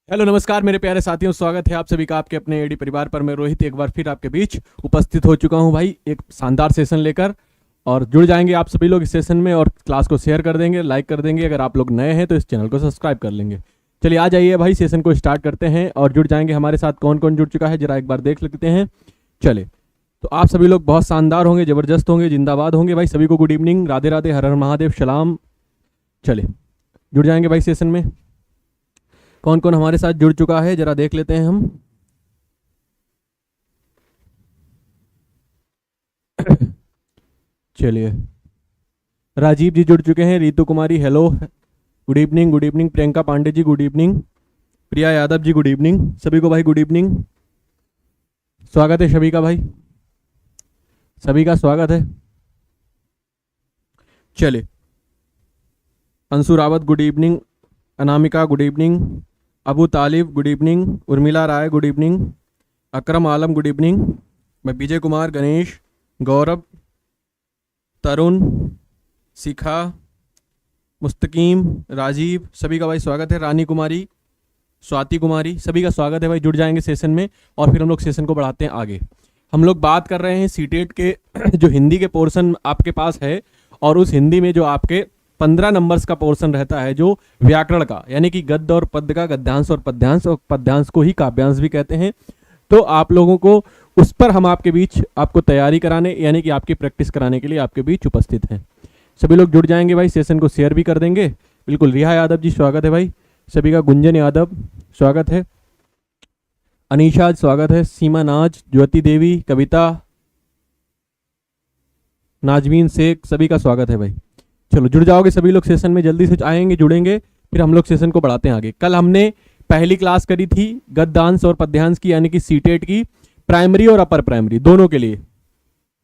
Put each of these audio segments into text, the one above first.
Hello नमस्कार मेरे प्यारे साथियों, स्वागत है आप सभी का आपके अपने एडी परिवार पर। मैं रोहित एक बार फिर आपके बीच उपस्थित हो चुका हूं भाई, एक शानदार सेशन लेकर। और जुड़ जाएंगे आप सभी लोग इस सेशन में और क्लास को शेयर कर देंगे, लाइक कर देंगे। अगर आप लोग नए हैं तो इस चैनल को सब्सक्राइब कर लेंगे। चलिए आ जाइए भाई, सेशन को स्टार्ट करते हैं और जुड़ जाएंगे। हमारे साथ कौन कौन जुड़ चुका है जरा एक बार देख लेते हैं। चले, तो आप सभी लोग बहुत शानदार होंगे, ज़बरदस्त होंगे, जिंदाबाद होंगे भाई। सभी को गुड इवनिंग, राधे राधे, हर हर महादेव, सलाम। चले जुड़ जाएंगे भाई सेशन में। कौन कौन हमारे साथ जुड़ चुका है जरा देख लेते हैं हम। चलिए, राजीव जी जुड़ चुके हैं, Ritu Kumari hello, good evening, good evening. Priyanka Pandey ji good evening, Priya Yadav ji good evening. सभी को भाई गुड इवनिंग, स्वागत है सभी का भाई, सभी का स्वागत है। चलिए, Anshu Rawat good evening, Anamika good evening, Abu Talib good evening, Urmila Rai good evening, Akram Alam good evening. मैं विजय कुमार, गणेश, गौरव, तरुण, शिखा, मुस्तकीम, राजीव, सभी का भाई स्वागत है। रानी कुमारी, स्वाति कुमारी, सभी का स्वागत है भाई। जुड़ जाएंगे सेशन में और फिर हम लोग सेशन को बढ़ाते हैं आगे। हम लोग बात कर रहे हैं सीटेट के जो हिंदी के पोर्शन आपके पास है, और उस हिंदी में जो आपके 15 नंबर्स का पोर्शन रहता है जो व्याकरण का, यानी कि गद्य और पद्य का, गद्यांश और पद्यांश को ही काव्यांश भी कहते हैं। तो आप लोगों को उस पर हम आपके बीच आपको तैयारी कराने, यानी कि आपकी प्रैक्टिस कराने के लिए आपके बीच उपस्थित हैं। सभी लोग जुड़ जाएंगे भाई, सेशन को शेयर भी कर देंगे। बिल्कुल, रिहा यादव जी स्वागत है भाई सभी का, गुंजन यादव स्वागत है, अनीशा स्वागत है, सीमा नाज, ज्योति देवी, कविता, नाजमीन शेख, सभी का स्वागत है भाई। चलो जुड़ जाओगे सभी लोग सेशन में, जल्दी से आएंगे, जुड़ेंगे, फिर हम लोग सेशन को बढ़ाते हैं आगे। कल हमने पहली क्लास करी थी गद्यांश और पद्यांश की, यानी कि सीटेट की, प्राइमरी और अपर प्राइमरी दोनों के लिए,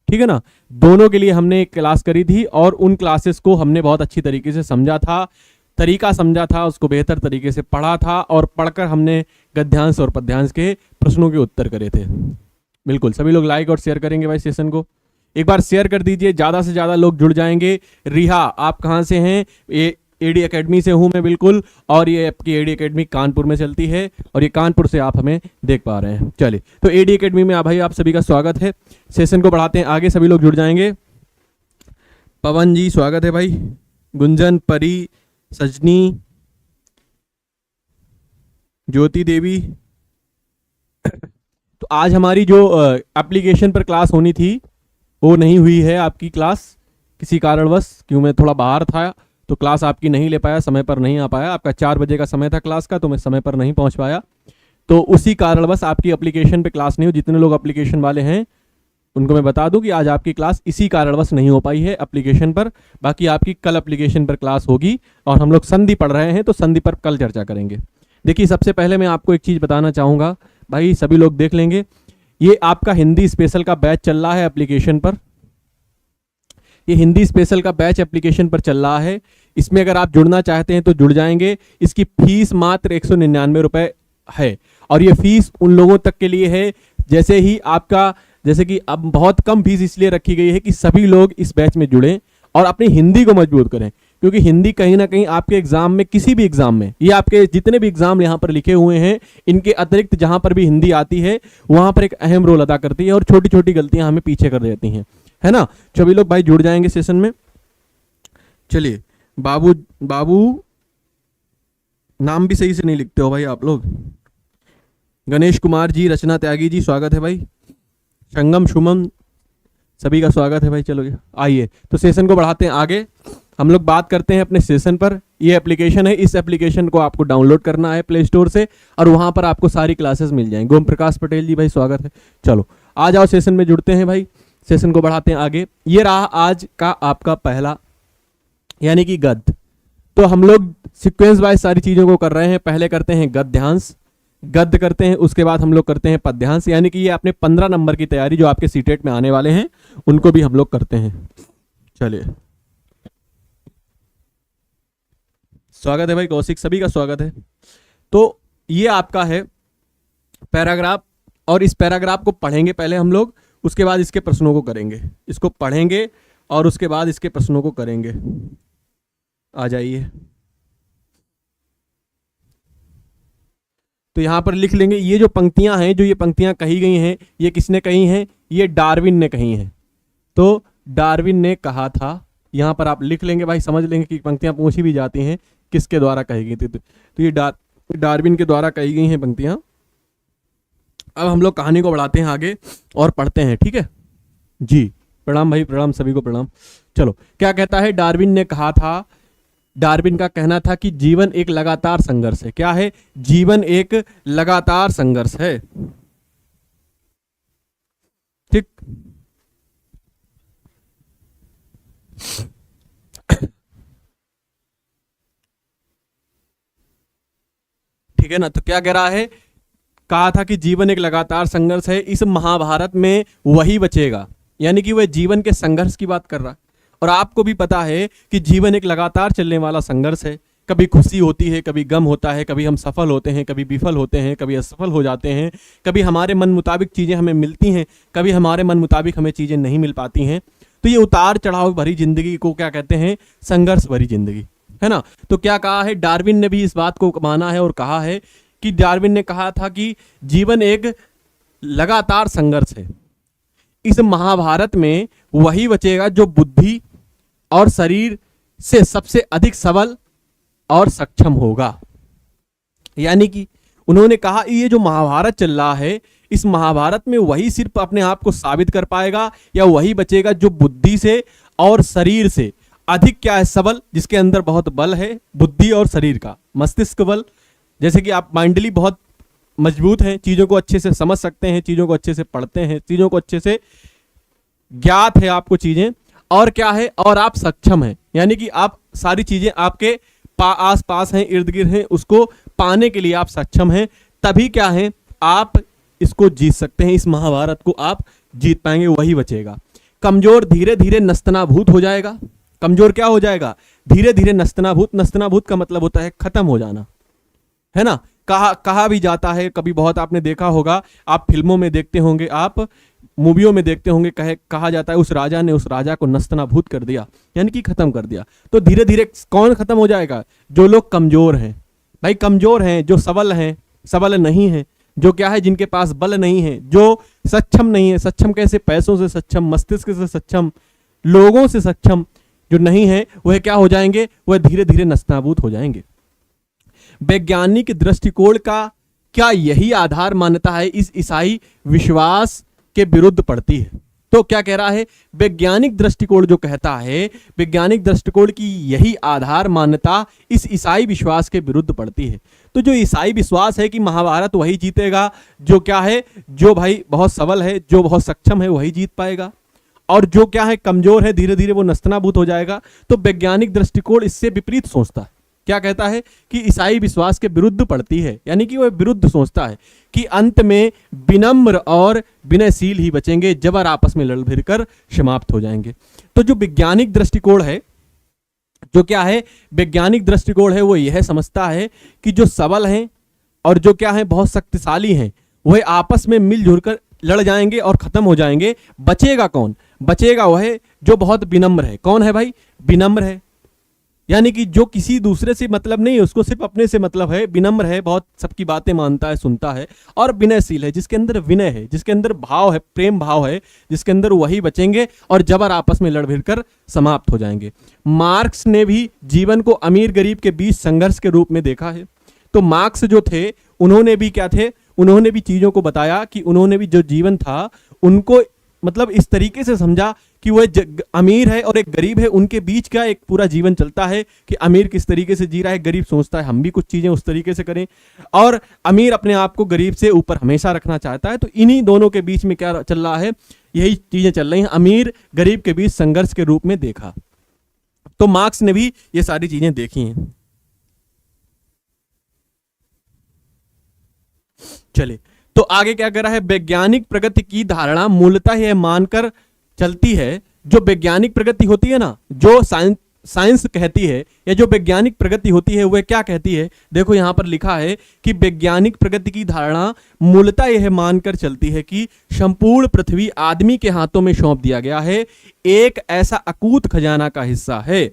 ठीक है ना। दोनों के लिए हमने एक क्लास करी थी और उन क्लासेस को हमने बहुत अच्छी तरीके से समझा था, तरीका समझा था, उसको बेहतर तरीके से पढ़ा था, और पढ़कर हमने गद्यांश और पद्यांश के प्रश्नों के उत्तर करे थे। बिल्कुल, सभी लोग लाइक और शेयर करेंगे भाई सेशन को, एक बार शेयर कर दीजिए, ज़्यादा से ज़्यादा लोग जुड़ जाएंगे। रिहा, आप कहाँ से हैं? ये एडी एकेडमी से हूँ मैं बिल्कुल, और ये आपकी एडी एकेडमी कानपुर में चलती है, और ये कानपुर से आप हमें देख पा रहे हैं। चलिए, तो एडी एकेडमी में भाई आप सभी का स्वागत है। सेशन को बढ़ाते हैं आगे, सभी लोग जुड़ जाएंगे। पवन जी स्वागत है भाई, गुंजन, परी, सजनी, ज्योति देवी। तो आज हमारी जो एप्लीकेशन पर क्लास होनी थी वो नहीं हुई है आपकी क्लास, किसी कारणवश, क्यों मैं थोड़ा बाहर था तो क्लास आपकी नहीं ले पाया, समय पर नहीं आ पाया। आपका 4 बजे का समय था क्लास का, तो मैं समय पर नहीं पहुंच पाया, तो उसी कारणवश आपकी एप्लीकेशन पे क्लास नहीं हो। जितने लोग एप्लीकेशन वाले हैं उनको मैं बता दूं कि आज आपकी क्लास इसी कारणवश नहीं हो पाई है एप्लीकेशन पर। बाकी आपकी कल एप्लीकेशन पर क्लास होगी, और हम लोग संधि पढ़ रहे हैं तो संधि पर कल चर्चा करेंगे। देखिए, सबसे पहले मैं आपको एक चीज़ बताना चाहूँगा भाई, सभी लोग देख लेंगे, ये आपका हिंदी स्पेशल का बैच चल रहा है एप्लीकेशन पर। ये हिंदी स्पेशल का बैच एप्लीकेशन पर चल रहा है। इसमें अगर आप जुड़ना चाहते हैं तो जुड़ जाएंगे। इसकी फीस मात्र 199 रुपये है, और ये फीस उन लोगों तक के लिए है जैसे ही आपका, जैसे कि अब बहुत कम फीस इसलिए रखी गई है कि सभी लोग इस बैच में जुड़ें और अपनी हिंदी को मजबूत करें, क्योंकि हिंदी कहीं ना कहीं आपके एग्जाम में, किसी भी एग्जाम में, ये आपके जितने भी एग्जाम यहाँ पर लिखे हुए हैं, इनके अतिरिक्त जहाँ पर भी हिंदी आती है वहाँ पर एक अहम रोल अदा करती है, और छोटी छोटी गलतियाँ हमें पीछे कर देती हैं, है ना। सभी लोग भाई जुड़ जाएंगे सेशन में। चलिए, बाबू नाम भी सही से नहीं लिखते हो भाई आप लोग। गणेश कुमार जी, रचना त्यागी जी स्वागत है भाई, संगम सुमन, सभी का स्वागत है भाई। चलो आइए, तो सेशन को बढ़ाते हैं आगे। हम लोग बात करते हैं अपने सेशन पर। ये एप्लीकेशन है, इस एप्लीकेशन को आपको डाउनलोड करना है प्ले स्टोर से, और वहां पर आपको सारी क्लासेस मिल जाएंगी। ओम प्रकाश पटेल जी भाई स्वागत है। चलो आ जाओ, सेशन में जुड़ते हैं भाई, सेशन को बढ़ाते हैं आगे। ये रहा आज का आपका पहला, यानी कि गद्य। तो हम लोग सीक्वेंस वाइज सारी चीज़ों को कर रहे हैं। पहले करते हैं गद्यांश, गद्य करते हैं, उसके बाद हम लोग करते हैं पद्यांश, यानी कि ये अपने 15 नंबर की तैयारी जो आपके सीटेट में आने वाले हैं उनको भी हम लोग करते हैं। चलिए, स्वागत है भाई कौशिक, सभी का स्वागत है। तो ये आपका है पैराग्राफ, और इस पैराग्राफ को पढ़ेंगे पहले हम लोग, उसके बाद इसके प्रश्नों को करेंगे। इसको पढ़ेंगे और उसके बाद इसके प्रश्नों को करेंगे। आ जाइए, तो यहां पर लिख लेंगे ये जो पंक्तियां हैं, जो ये पंक्तियां कही गई हैं, ये किसने कही हैं? ये डार्विन ने कही हैं। तो डार्विन ने कहा था, यहां पर आप लिख लेंगे भाई, समझ लेंगे कि पंक्तियां पूछी भी जाती हैं किसके द्वारा कही गई थी। तो ये डार्विन के द्वारा कही गई हैं पंक्तियां। अब हम लोग कहानी को बढ़ाते हैं आगे और पढ़ते हैं, ठीक है जी। प्रणाम भाई, प्रणाम, सभी को प्रणाम। चलो, क्या कहता है? डार्विन ने कहा था, डार्विन का कहना था कि जीवन एक लगातार संघर्ष है। क्या है? जीवन एक लगातार संघर्ष है, ठीक। ठीक है ना? तो क्या कह रहा है? कहा था कि जीवन एक लगातार संघर्ष है, इस महाभारत में वही बचेगा, यानी कि वह जीवन के संघर्ष की बात कर रहा है। और आपको भी पता है कि जीवन एक लगातार चलने वाला संघर्ष है। कभी खुशी होती है, कभी गम होता है, कभी हम सफल होते हैं, कभी विफल होते हैं, कभी असफल हो जाते हैं, कभी हमारे मन मुताबिक चीज़ें हमें मिलती हैं, कभी हमारे मन मुताबिक हमें चीज़ें नहीं मिल पाती हैं। तो ये उतार चढ़ाव भरी जिंदगी को क्या कहते हैं? संघर्ष भरी जिंदगी, है ना। तो क्या कहा है? डार्विन ने भी इस बात को माना है और कहा है कि डार्विन ने कहा था कि जीवन एक लगातार संघर्ष है, इस महाभारत में वही बचेगा जो बुद्धि और शरीर से सबसे अधिक सबल और सक्षम होगा। यानी कि उन्होंने कहा ये जो महाभारत चल रहा है, इस महाभारत में वही सिर्फ अपने आप को साबित कर पाएगा, या वही बचेगा जो बुद्धि से और शरीर से अधिक क्या है? सबल, जिसके अंदर बहुत बल है, बुद्धि और शरीर का, मस्तिष्क बल। जैसे कि आप माइंडली बहुत मजबूत हैं, चीज़ों को अच्छे से समझ सकते हैं, चीज़ों को अच्छे से पढ़ते हैं, चीज़ों को अच्छे से ज्ञात है आपको चीज़ें, और क्या है? और आप सक्षम हैं, यानी कि आप सारी चीज़ें आपके आस पास हैं, इर्द गिर्द हैं, उसको पाने के लिए आप सक्षम हैं। तभी क्या है? आप इसको जीत सकते हैं, इस महाभारत को आप जीत पाएंगे, वही बचेगा। कमजोर धीरे धीरे नस्तनाभूत हो जाएगा। कमजोर क्या हो जाएगा? धीरे धीरे नस्तनाभूत। नस्तनाभूत का मतलब होता है खत्म हो जाना, है ना। कहा भी जाता है, कभी बहुत आपने देखा होगा, आप फिल्मों में देखते होंगे, आप मूवियों में देखते होंगे, कहा जाता है उस राजा ने उस राजा को नस्तनाभूत कर दिया, यानी कि खत्म कर दिया। तो धीरे धीरे कौन खत्म हो जाएगा? जो लोग कमजोर हैं भाई, कमजोर हैं, जो सबल हैं, सबल नहीं है, जो क्या है? जिनके पास बल नहीं है, जो सक्षम नहीं है। सक्षम कैसे? पैसों से सक्षम, मस्तिष्क से सक्षम, लोगों से सक्षम जो नहीं है, वह क्या हो जाएंगे? वह धीरे धीरे नस्तनाभूत हो जाएंगे। वैज्ञानिक दृष्टिकोण का क्या यही आधार मान्यता है इस ईसाई विश्वास के विरुद्ध पड़ती है? तो क्या कह रहा है? वैज्ञानिक दृष्टिकोण जो कहता है, वैज्ञानिक दृष्टिकोण की यही आधार मान्यता इस ईसाई विश्वास के विरुद्ध पड़ती है। तो जो ईसाई विश्वास है कि महाभारत वही जीतेगा, जो क्या है? जो भाई बहुत सबल है, जो बहुत सक्षम है, वही जीत पाएगा, और जो क्या है? कमजोर है, धीरे धीरे वो नस्तनाभूत हो जाएगा। तो वैज्ञानिक दृष्टिकोण इससे विपरीत सोचता है। क्या कहता है? कि ईसाई विश्वास के विरुद्ध पड़ती है, यानी कि वह विरुद्ध सोचता है कि अंत में विनम्र और विनयशील ही बचेंगे, जबर आपस में लड़ भिड़ कर समाप्त हो जाएंगे। तो जो वैज्ञानिक दृष्टिकोण है, जो क्या है? वैज्ञानिक दृष्टिकोण है, वो यह समझता है कि जो सबल हैं और जो क्या है? बहुत शक्तिशाली हैं, वह आपस में मिलजुल कर लड़ जाएंगे और खत्म हो जाएंगे। बचेगा कौन? बचेगा वह जो बहुत विनम्र है। कौन है भाई? विनम्र है, यानी कि जो किसी दूसरे से मतलब नहीं है, उसको सिर्फ अपने से मतलब है। विनम्र है, बहुत सबकी बातें मानता है, सुनता है, और विनयशील है, जिसके अंदर विनय है, जिसके अंदर भाव है, प्रेम भाव है, जिसके अंदर वही बचेंगे और जबर आपस में लड़ भिड़ कर समाप्त हो जाएंगे। मार्क्स ने भी जीवन को अमीर गरीब के बीच संघर्ष के रूप में देखा है। तो मार्क्स जो थे, उन्होंने भी क्या थे? उन्होंने भी चीजों को बताया कि उन्होंने भी जो जीवन था उनको मतलब इस तरीके से समझा कि वह अमीर है और एक गरीब है, उनके बीच क्या एक पूरा जीवन चलता है कि अमीर किस तरीके से जी रहा है, गरीब सोचता है हम भी कुछ चीजें उस तरीके से करें, और अमीर अपने आप को गरीब से ऊपर हमेशा रखना चाहता है। तो इन्हीं दोनों के बीच में क्या चल रहा है? यही चीजें चल रही हैं, अमीर गरीब के बीच संघर्ष के रूप में देखा। तो मार्क्स ने भी ये सारी चीजें देखी हैं। चलिए, तो आगे क्या कर रहा है? वैज्ञानिक प्रगति की धारणा मूलतः यह मानकर चलती है, जो वैज्ञानिक प्रगति होती है ना, जो साइंस कहती है, या जो वैज्ञानिक प्रगति होती है, वह क्या कहती है? देखो यहां पर लिखा है कि वैज्ञानिक प्रगति की धारणा मूलतः यह मानकर चलती है कि संपूर्ण पृथ्वी आदमी के हाथों में सौंप दिया गया है, एक ऐसा अकूत खजाना का हिस्सा है।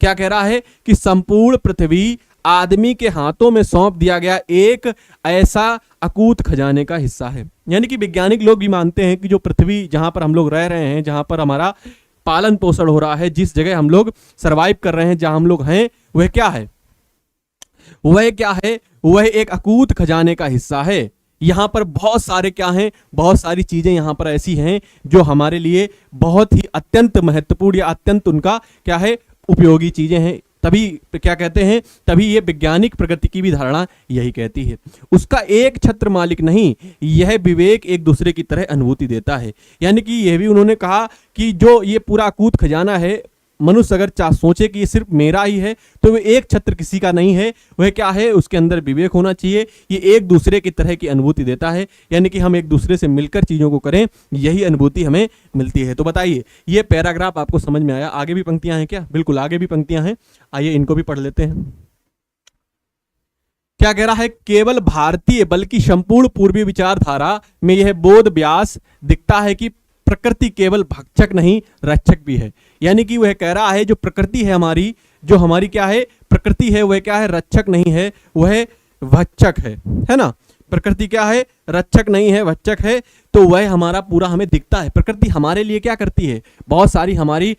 क्या कह रहा है? कि संपूर्ण पृथ्वी आदमी के हाथों में सौंप दिया गया एक ऐसा अकूत खजाने का हिस्सा है। यानी कि वैज्ञानिक लोग भी मानते हैं कि जो पृथ्वी जहां पर हम लोग रह रहे हैं, जहां पर हमारा पालन पोषण हो रहा है, जिस जगह हम लोग सरवाइव कर रहे हैं, जहां हम लोग हैं, वह क्या है, वह क्या है, वह एक अकूत खजाने का हिस्सा है। यहां पर बहुत सारे क्या हैं, बहुत सारी चीजें यहां पर ऐसी हैं जो हमारे लिए बहुत ही अत्यंत महत्वपूर्ण या अत्यंत उनका क्या है, उपयोगी चीजें हैं। तभी क्या कहते हैं, तभी ये वैज्ञानिक प्रगति की भी धारणा यही कहती है। उसका एक छत्र मालिक नहीं, यह विवेक एक दूसरे की तरह अनुभूति देता है। यानी कि यह भी उन्होंने कहा कि जो ये पूरा अकूत खजाना है, मनुष्य अगर सोचे कि ये सिर्फ मेरा ही है, तो वह एक छत्र किसी का नहीं है। वह क्या है, उसके अंदर विवेक होना चाहिए। ये एक दूसरे की तरह की अनुभूति देता है, यानी कि हम एक दूसरे से मिलकर चीजों को करें, यही अनुभूति हमें मिलती है। तो बताइए, ये पैराग्राफ आपको समझ में आया? आगे भी पंक्तियां हैं क्या? बिल्कुल आगे भी पंक्तियां हैं, आइए इनको भी पढ़ लेते हैं। क्या कह रहा है, केवल भारतीय बल्कि संपूर्ण पूर्वी विचारधारा में यह बोध व्यास दिखता है कि प्रकृति केवल भक्षक नहीं रक्षक भी है। यानी कि वह कह रहा है जो प्रकृति है हमारी, जो हमारी क्या है प्रकृति है, वह क्या है, रक्षक नहीं है, वह भक्षक है ना। प्रकृति क्या है, रक्षक नहीं है, भक्षक है। तो वह हमारा पूरा हमें दिखता है। प्रकृति हमारे लिए क्या करती है, बहुत सारी हमारी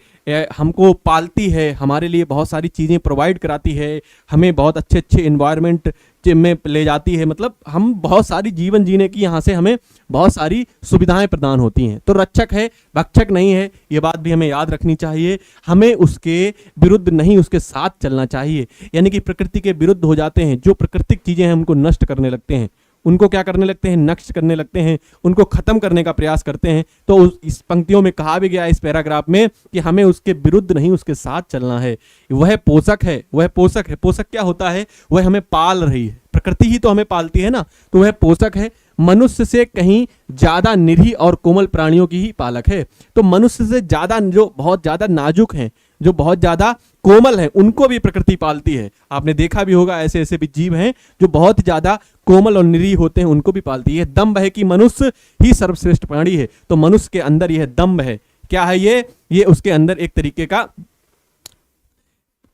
हमको पालती है, हमारे लिए बहुत सारी चीज़ें प्रोवाइड कराती है, हमें बहुत अच्छे अच्छे इन्वायरमेंट में ले जाती है। मतलब हम बहुत सारी जीवन जीने की यहाँ से हमें बहुत सारी सुविधाएं प्रदान होती हैं। तो रक्षक है, भक्षक नहीं है, ये बात भी हमें याद रखनी चाहिए। हमें उसके विरुद्ध नहीं, उसके साथ चलना चाहिए। यानी कि प्रकृति के विरुद्ध हो जाते हैं, जो प्राकृतिक चीज़ें हैं उनको नष्ट करने लगते हैं, उनको क्या करने लगते हैं, नष्ट करने लगते हैं, उनको खत्म करने का प्रयास करते हैं। तो इस पंक्तियों में कहा भी गया इस पैराग्राफ में कि हमें उसके विरुद्ध नहीं, उसके साथ चलना है। वह पोषक है, वह पोषक है। पोषक क्या होता है, वह हमें पाल रही है, प्रकृति ही तो हमें पालती है ना। तो वह पोषक है, मनुष्य से कहीं ज्यादा निरीह और कोमल प्राणियों की ही पालक है। तो मनुष्य से ज्यादा, जो बहुत ज्यादा नाजुक हैं, जो बहुत ज्यादा कोमल हैं, उनको भी प्रकृति पालती है। आपने देखा भी होगा ऐसे ऐसे भी जीव हैं जो बहुत ज्यादा कोमल और निरीह होते हैं, उनको भी पालती है। दम्भ है कि मनुष्य ही सर्वश्रेष्ठ प्राणी है। तो मनुष्य के अंदर यह दम्भ है। क्या है ये उसके अंदर एक तरीके का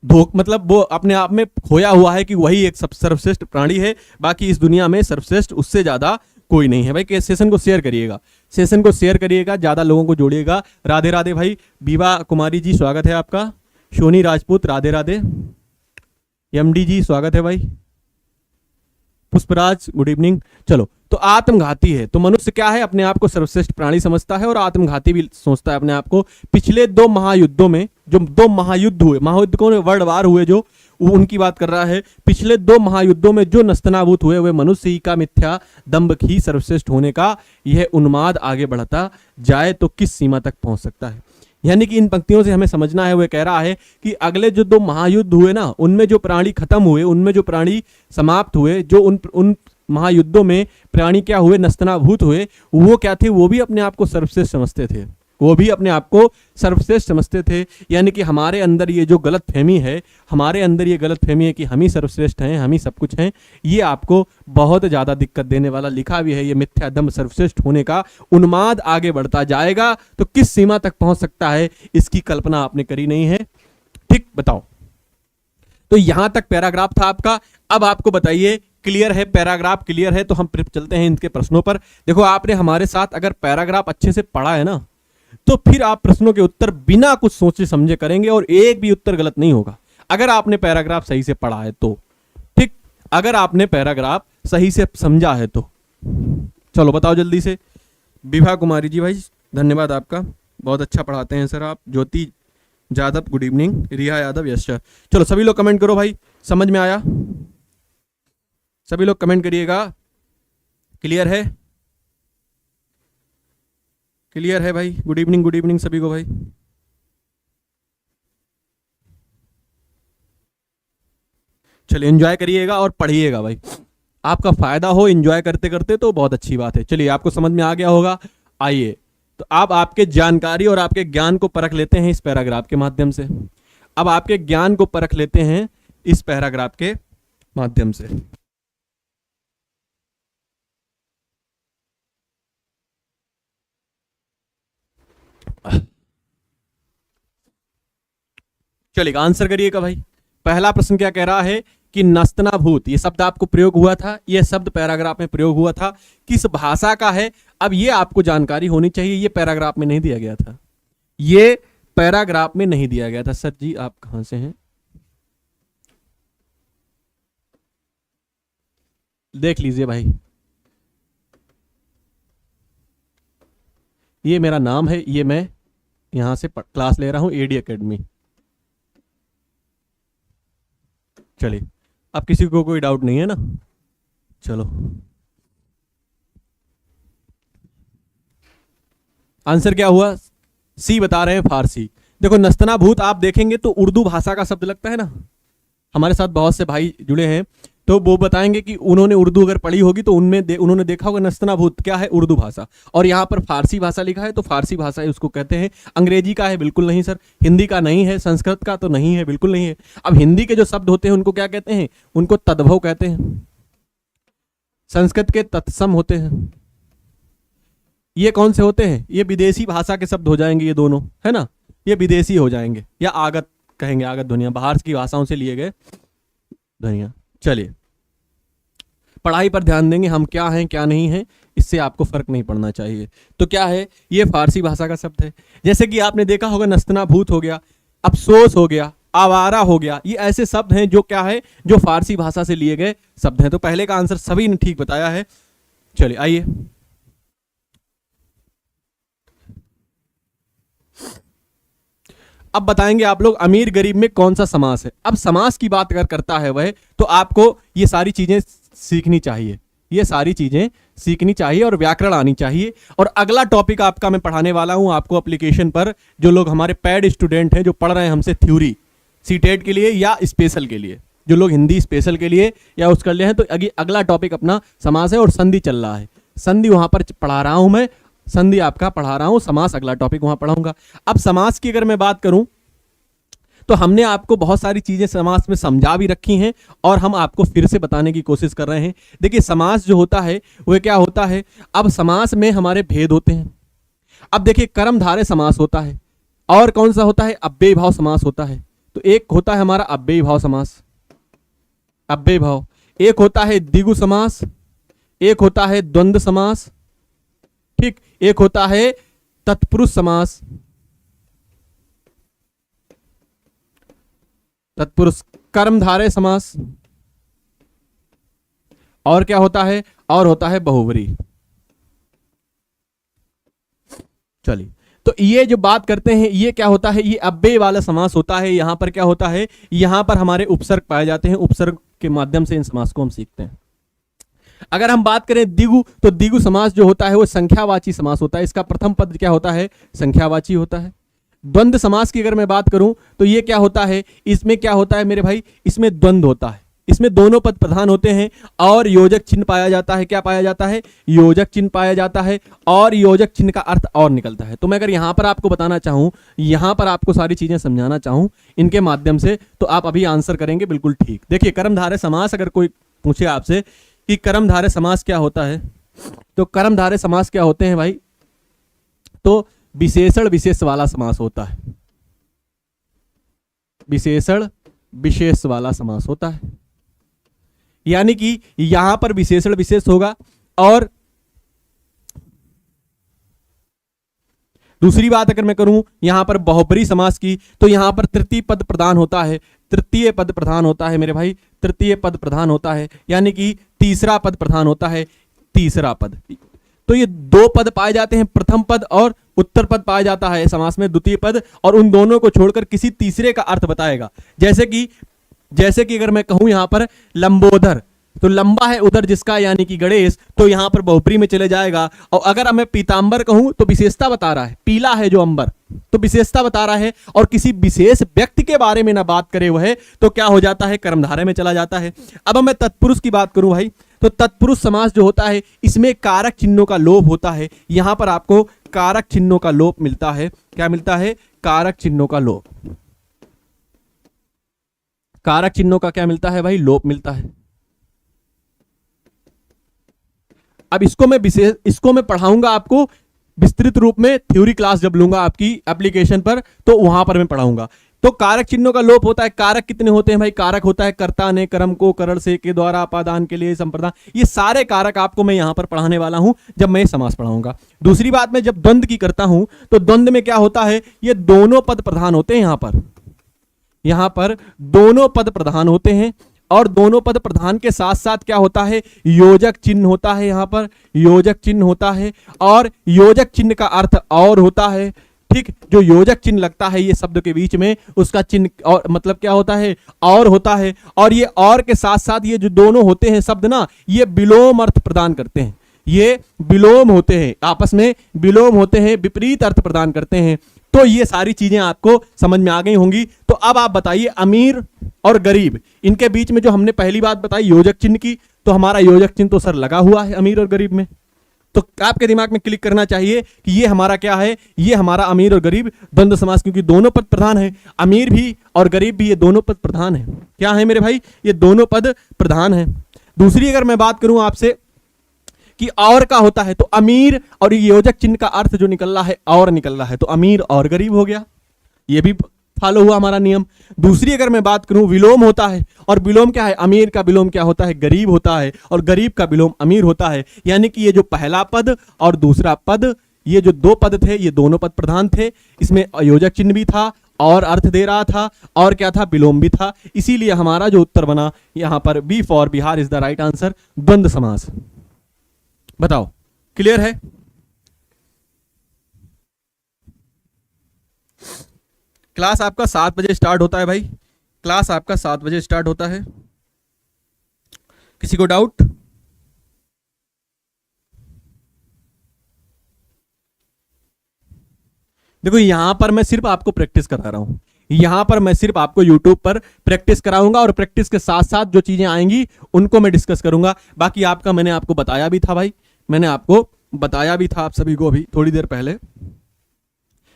मतलब वो अपने आप में खोया हुआ है कि वही एक सर्वश्रेष्ठ प्राणी है, बाकी इस दुनिया में सर्वश्रेष्ठ उससे ज्यादा कोई नहीं है। भाई सेशन को शेयर करिएगा, सेशन को शेयर करिएगा, ज्यादा लोगों को जोड़िएगा। राधे राधे भाई। बीवा कुमारी जी स्वागत है आपका। सोनी राजपूत राधे राधे। एमडी जी स्वागत है भाई। Pushpraj good evening. चलो, तो आत्मघाती है। तो मनुष्य क्या है, अपने आप को सर्वश्रेष्ठ प्राणी समझता है और आत्मघाती भी सोचता है अपने आप को। पिछले 2 महायुद्धों में, जो 2 महायुद्ध हुए, महायुद्ध कौन, वर्ल्ड वार हुए, जो उनकी बात कर रहा है। पिछले 2 महायुद्धों में जो नस्तनाबूत हुए, वे मनुष्य ही का मिथ्या दम्भ ही सर्वश्रेष्ठ होने का यह उन्माद आगे बढ़ता जाए तो किस सीमा तक पहुंच सकता है। यानी कि इन पंक्तियों से हमें समझना है, वह कह रहा है कि अगले जो 2 महायुद्ध हुए ना, उनमें जो प्राणी खत्म हुए, उनमें जो प्राणी समाप्त हुए, जो उन महायुद्धों में प्राणी क्या हुए, नस्तनाभूत हुए, वो क्या थे, वो भी अपने आप को सर्वश्रेष्ठ समझते थे। वो भी अपने आप को सर्वश्रेष्ठ समझते थे। यानी कि हमारे अंदर ये जो गलत फहमी है, हमारे अंदर ये गलत फहमी है कि हम ही सर्वश्रेष्ठ हैं, हम ही सब कुछ हैं, ये आपको बहुत ज़्यादा दिक्कत देने वाला। लिखा भी है, ये मिथ्या दम्भ सर्वश्रेष्ठ होने का उन्माद आगे बढ़ता जाएगा तो किस सीमा तक पहुंच सकता है, इसकी कल्पना आपने करी नहीं है। ठीक, बताओ। तो यहां तक पैराग्राफ था आपका। अब आपको बताइए, क्लियर है, पैराग्राफ क्लियर है? तो हम फिर चलते हैं इनके प्रश्नों पर। देखो, आपने हमारे साथ अगर पैराग्राफ अच्छे से पढ़ा है ना, तो फिर आप प्रश्नों के उत्तर बिना कुछ सोचे समझे करेंगे और एक भी उत्तर गलत नहीं होगा, अगर आपने पैराग्राफ सही से पढ़ा है तो। ठीक, अगर आपने पैराग्राफ सही से समझा है तो। चलो बताओ जल्दी से। विभा कुमारी जी भाई धन्यवाद आपका, बहुत अच्छा पढ़ाते हैं सर आप। ज्योति यादव गुड इवनिंग। रिया यादव यस सर। चलो सभी लोग कमेंट करो भाई, समझ में आया? सभी लोग कमेंट करिएगा। क्लियर है? क्लियर है भाई? गुड इवनिंग सभी को भाई। चलिए एंजॉय करिएगा और पढ़िएगा भाई, आपका फायदा हो एंजॉय करते करते तो बहुत अच्छी बात है। चलिए, आपको समझ में आ गया होगा। आइए, तो आप आपके जानकारी और आपके ज्ञान को परख लेते हैं इस पैराग्राफ के माध्यम से। अब आपके ज्ञान को परख लेते हैं इस पैराग्राफ के माध्यम से। चलिए आंसर करिएगा भाई। पहला प्रश्न क्या कह रहा है कि नस्तनाभूत ये शब्द आपको प्रयोग हुआ था, ये शब्द पैराग्राफ में प्रयोग हुआ था, किस भाषा का है। अब ये आपको जानकारी होनी चाहिए, ये पैराग्राफ में नहीं दिया गया था, ये पैराग्राफ में नहीं दिया गया था। सर जी आप कहां से हैं, देख लीजिए भाई, ये मेरा नाम है, ये मैं यहां से क्लास ले रहा हूं एडी एकेडमी। चलिए अब किसी को कोई डाउट नहीं है ना, चलो आंसर क्या हुआ, सी बता रहे हैं फारसी। देखो नस्तनाभूत आप देखेंगे तो उर्दू भाषा का शब्द लगता है ना, हमारे साथ बहुत से भाई जुड़े हैं तो वो बताएंगे कि उन्होंने उर्दू अगर पढ़ी होगी तो उनमें उन्होंने देखा होगा नस्तनाभूत क्या है, उर्दू भाषा, और यहाँ पर फारसी भाषा लिखा है तो फारसी भाषा है उसको कहते हैं। अंग्रेजी का है, बिल्कुल नहीं सर, हिंदी का नहीं है, संस्कृत का तो नहीं है, बिल्कुल नहीं है। अब हिंदी के जो शब्द होते हैं उनको क्या कहते हैं, उनको तद्भव कहते हैं, संस्कृत के तत्सम होते हैं। ये कौन से होते हैं, ये विदेशी भाषा के शब्द हो जाएंगे, ये दोनों है ना, ये विदेशी हो जाएंगे, या आगत कहेंगे, आगत ध्वनियां, बाहर की भाषाओं से लिए गए ध्वनियां। चलिए पढ़ाई पर ध्यान देंगे हम, क्या हैं क्या नहीं है, इससे आपको फर्क नहीं पड़ना चाहिए। तो क्या है, ये फारसी भाषा का शब्द है। जैसे कि आपने देखा होगा नस्तनाभूत हो गया, अफसोस हो गया, आवारा हो गया, ये ऐसे शब्द हैं जो क्या है, जो फारसी भाषा से लिए गए शब्द हैं। तो पहले का आंसर सभी ने ठीक बताया है। चलिए आइए, अब बताएंगे आप लोग अमीर गरीब में कौन सा समास है। अब समास की बात अगर करता है वह, तो आपको ये सारी चीजें सीखनी चाहिए, ये सारी चीजें सीखनी चाहिए और व्याकरण आनी चाहिए। और अगला टॉपिक आपका मैं पढ़ाने वाला हूं आपको एप्लीकेशन पर, जो लोग हमारे पैड स्टूडेंट हैं जो पढ़ रहे हैं हमसे थ्योरी सीटेट के लिए या स्पेशल के लिए, जो लोग हिंदी स्पेशल के लिए या उस कर लिए हैं, तो अगला टॉपिक अपना समास है और संधि चल रहा है। संधि वहां पर पढ़ा रहा हूं मैं, संधि आपका पढ़ा रहा हूं, समास अगला टॉपिक वहां पढ़ाऊंगा। अब समास की अगर मैं बात करूं तो हमने आपको बहुत सारी चीजें समास में समझा भी रखी हैं और हम आपको फिर से बताने की कोशिश कर रहे हैं। देखिए समास जो होता है वह क्या होता है, अब समास में हमारे भेद होते हैं। अब देखिए कर्मधारय समास होता है, और कौन सा होता है, अव्ययी भाव समास होता है। तो एक होता है हमारा अव्ययी भाव समास, अव्ययी भाव, एक होता है द्विगु समास, एक होता है द्वंद्व समास, ठीक, एक होता है तत्पुरुष समास, तत्पुरुष कर्मधारय समास, और क्या होता है, और होता है बहुवरी। चलिए तो ये जो बात करते हैं ये क्या होता है, ये अव्यय वाला समास होता है। यहां पर क्या होता है, यहां पर हमारे उपसर्ग पाए जाते हैं, उपसर्ग के माध्यम से इन समास को हम सीखते हैं। अगर हम बात करें द्विगु, तो द्विगु समास जो होता है वो संख्यावाची समास होता है, इसका प्रथम पद क्या होता है, संख्यावाची होता है। द्वंद्व समास की अगर मैं बात करूं तो ये क्या होता है, इसमें क्या होता है मेरे भाई, इसमें द्वंद्व होता है, इसमें दोनों पद प्रधान होते हैं और योजक चिन्ह पाया जाता है। क्या पाया जाता है, योजक चिन्ह पाया जाता है, और योजक चिन्ह का अर्थ और निकलता है। तो मैं अगर यहां पर आपको बताना चाहूं, यहां पर आपको सारी चीजें समझाना चाहूं इनके माध्यम से, तो आप अभी आंसर करेंगे बिल्कुल ठीक। देखिए कर्मधारय समास, अगर कोई पूछे आपसे कि कर्मधारय समास क्या होता है, तो कर्मधारय समास क्या होते हैं भाई, तो विशेषण विशेष वाला समास होता है, विशेषण विशेष वाला समास होता है। यानी कि यहां पर विशेषण विशेष होगा, और दूसरी बात अगर मैं करूं यहां पर बहुब्री समास की, तो यहां पर तृतीय पद प्रधान होता है, तृतीय पद प्रधान होता है मेरे भाई, तृतीय पद प्रधान होता है, यानी कि तीसरा पद प्रधान होता है, तीसरा पद। तो ये दो पद पाए जाते हैं, प्रथम पद और उत्तर पद पाया जाता है समास में, द्वितीय पद, और उन दोनों को छोड़कर किसी तीसरे का अर्थ बताएगा। जैसे कि अगर मैं कहूं यहां पर लंबोदर, तो लंबा है उधर जिसका, यानी कि गणेश, तो यहां पर बहुब्री में चले जाएगा। और अगर मैं पीतांबर कहूं तो विशेषता बता रहा है, पीला है जो अंबर, तो विशेषता बता रहा है, और किसी विशेष व्यक्ति के बारे में ना बात करे वह, तो क्या हो जाता है, कर्मधारय में चला जाता है। अब मैं तत्पुरुष की बात करूं भाई, तो तत्पुरुष समास जो होता है इसमें कारक चिन्हों का लोप होता है। यहां पर आपको कारक चिन्हों का लोप मिलता है। क्या मिलता है, कारक चिन्हों का लोप, कारक चिन्हों का क्या मिलता है भाई, लोप मिलता है। अब इसको मैं पढ़ाऊंगा आपको विस्तृत रूप में, थ्योरी क्लास जब लूंगा आपकी एप्लीकेशन पर, तो वहां पर मैं पढ़ाऊंगा तो कारक चिन्हों का लोप होता है। कारक कितने होते हैं भाई? कारक होता है कर्ता ने, कर्म को, करण से, के द्वारा, अपादान के लिए, संप्रदान, ये सारे कारक आपको मैं यहां पर पढ़ाने वाला हूं जब मैं समास पढ़ाऊंगा। दूसरी बात, मैं जब द्वंद्व की करता हूं तो द्वंद्व में क्या होता है, ये दोनों पद प्रधान होते हैं। यहां पर दोनों पद प्रधान होते हैं, और दोनों पद प्रधान के साथ साथ क्या होता है, योजक चिन्ह होता है। यहां पर योजक चिन्ह होता है, और योजक चिन्ह का अर्थ और होता है। ठीक, जो योजक चिन्ह लगता है ये शब्द के बीच में, उसका चिन्ह और मतलब क्या होता है, और होता है। और ये और के साथ साथ ये जो दोनों होते हैं शब्द ना, ये विलोम अर्थ प्रदान करते हैं। ये विलोम होते हैं, आपस में विलोम होते हैं, विपरीत अर्थ प्रदान करते हैं। तो ये सारी चीजें आपको समझ में आ गई होंगी। तो अब आप बताइए, अमीर और गरीब, इनके बीच में जो हमने पहली बात बताई योजक चिन्ह की, तो हमारा योजक चिन्ह तो सर लगा हुआ है अमीर और गरीब में। तो आपके दिमाग में क्लिक करना चाहिए कि ये हमारा क्या है, ये हमारा अमीर और गरीब द्वंद्व समास, क्योंकि दोनों पद प्रधान है, अमीर भी और गरीब भी, ये दोनों पद प्रधान है। क्या है मेरे भाई? ये दोनों पद प्रधान है। दूसरी अगर मैं बात करूं आपसे कि और का होता है, तो अमीर और योजक चिन्ह का अर्थ जो निकल रहा है और निकल रहा है, तो अमीर और गरीब हो गया, ये भी फॉलो हुआ हमारा नियम। दूसरी अगर मैं बात करूं, विलोम होता है, और विलोम क्या है, अमीर का विलोम क्या होता है, गरीब होता है, और गरीब का विलोम अमीर होता है। यानी कि ये जो पहला पद और दूसरा पद, ये जो दो पद थे, ये दोनों पद प्रधान थे, इसमें योजक चिन्ह भी था और अर्थ दे रहा था, और क्या था, विलोम भी था। इसीलिए हमारा जो उत्तर बना यहां पर B for Bihar is the right answer, द्वंद्व समास। बताओ, क्लियर है? क्लास आपका 7 बजे स्टार्ट होता है भाई, क्लास आपका 7 बजे स्टार्ट होता है। किसी को डाउट? देखो, यहां पर मैं सिर्फ आपको प्रैक्टिस करा रहा हूं, यहां पर मैं सिर्फ आपको YouTube पर प्रैक्टिस कराऊंगा, और प्रैक्टिस के साथ साथ जो चीजें आएंगी उनको मैं डिस्कस करूंगा। बाकी आपका मैंने आपको बताया भी था भाई, मैंने आपको बताया भी था आप सभी को अभी थोड़ी देर पहले।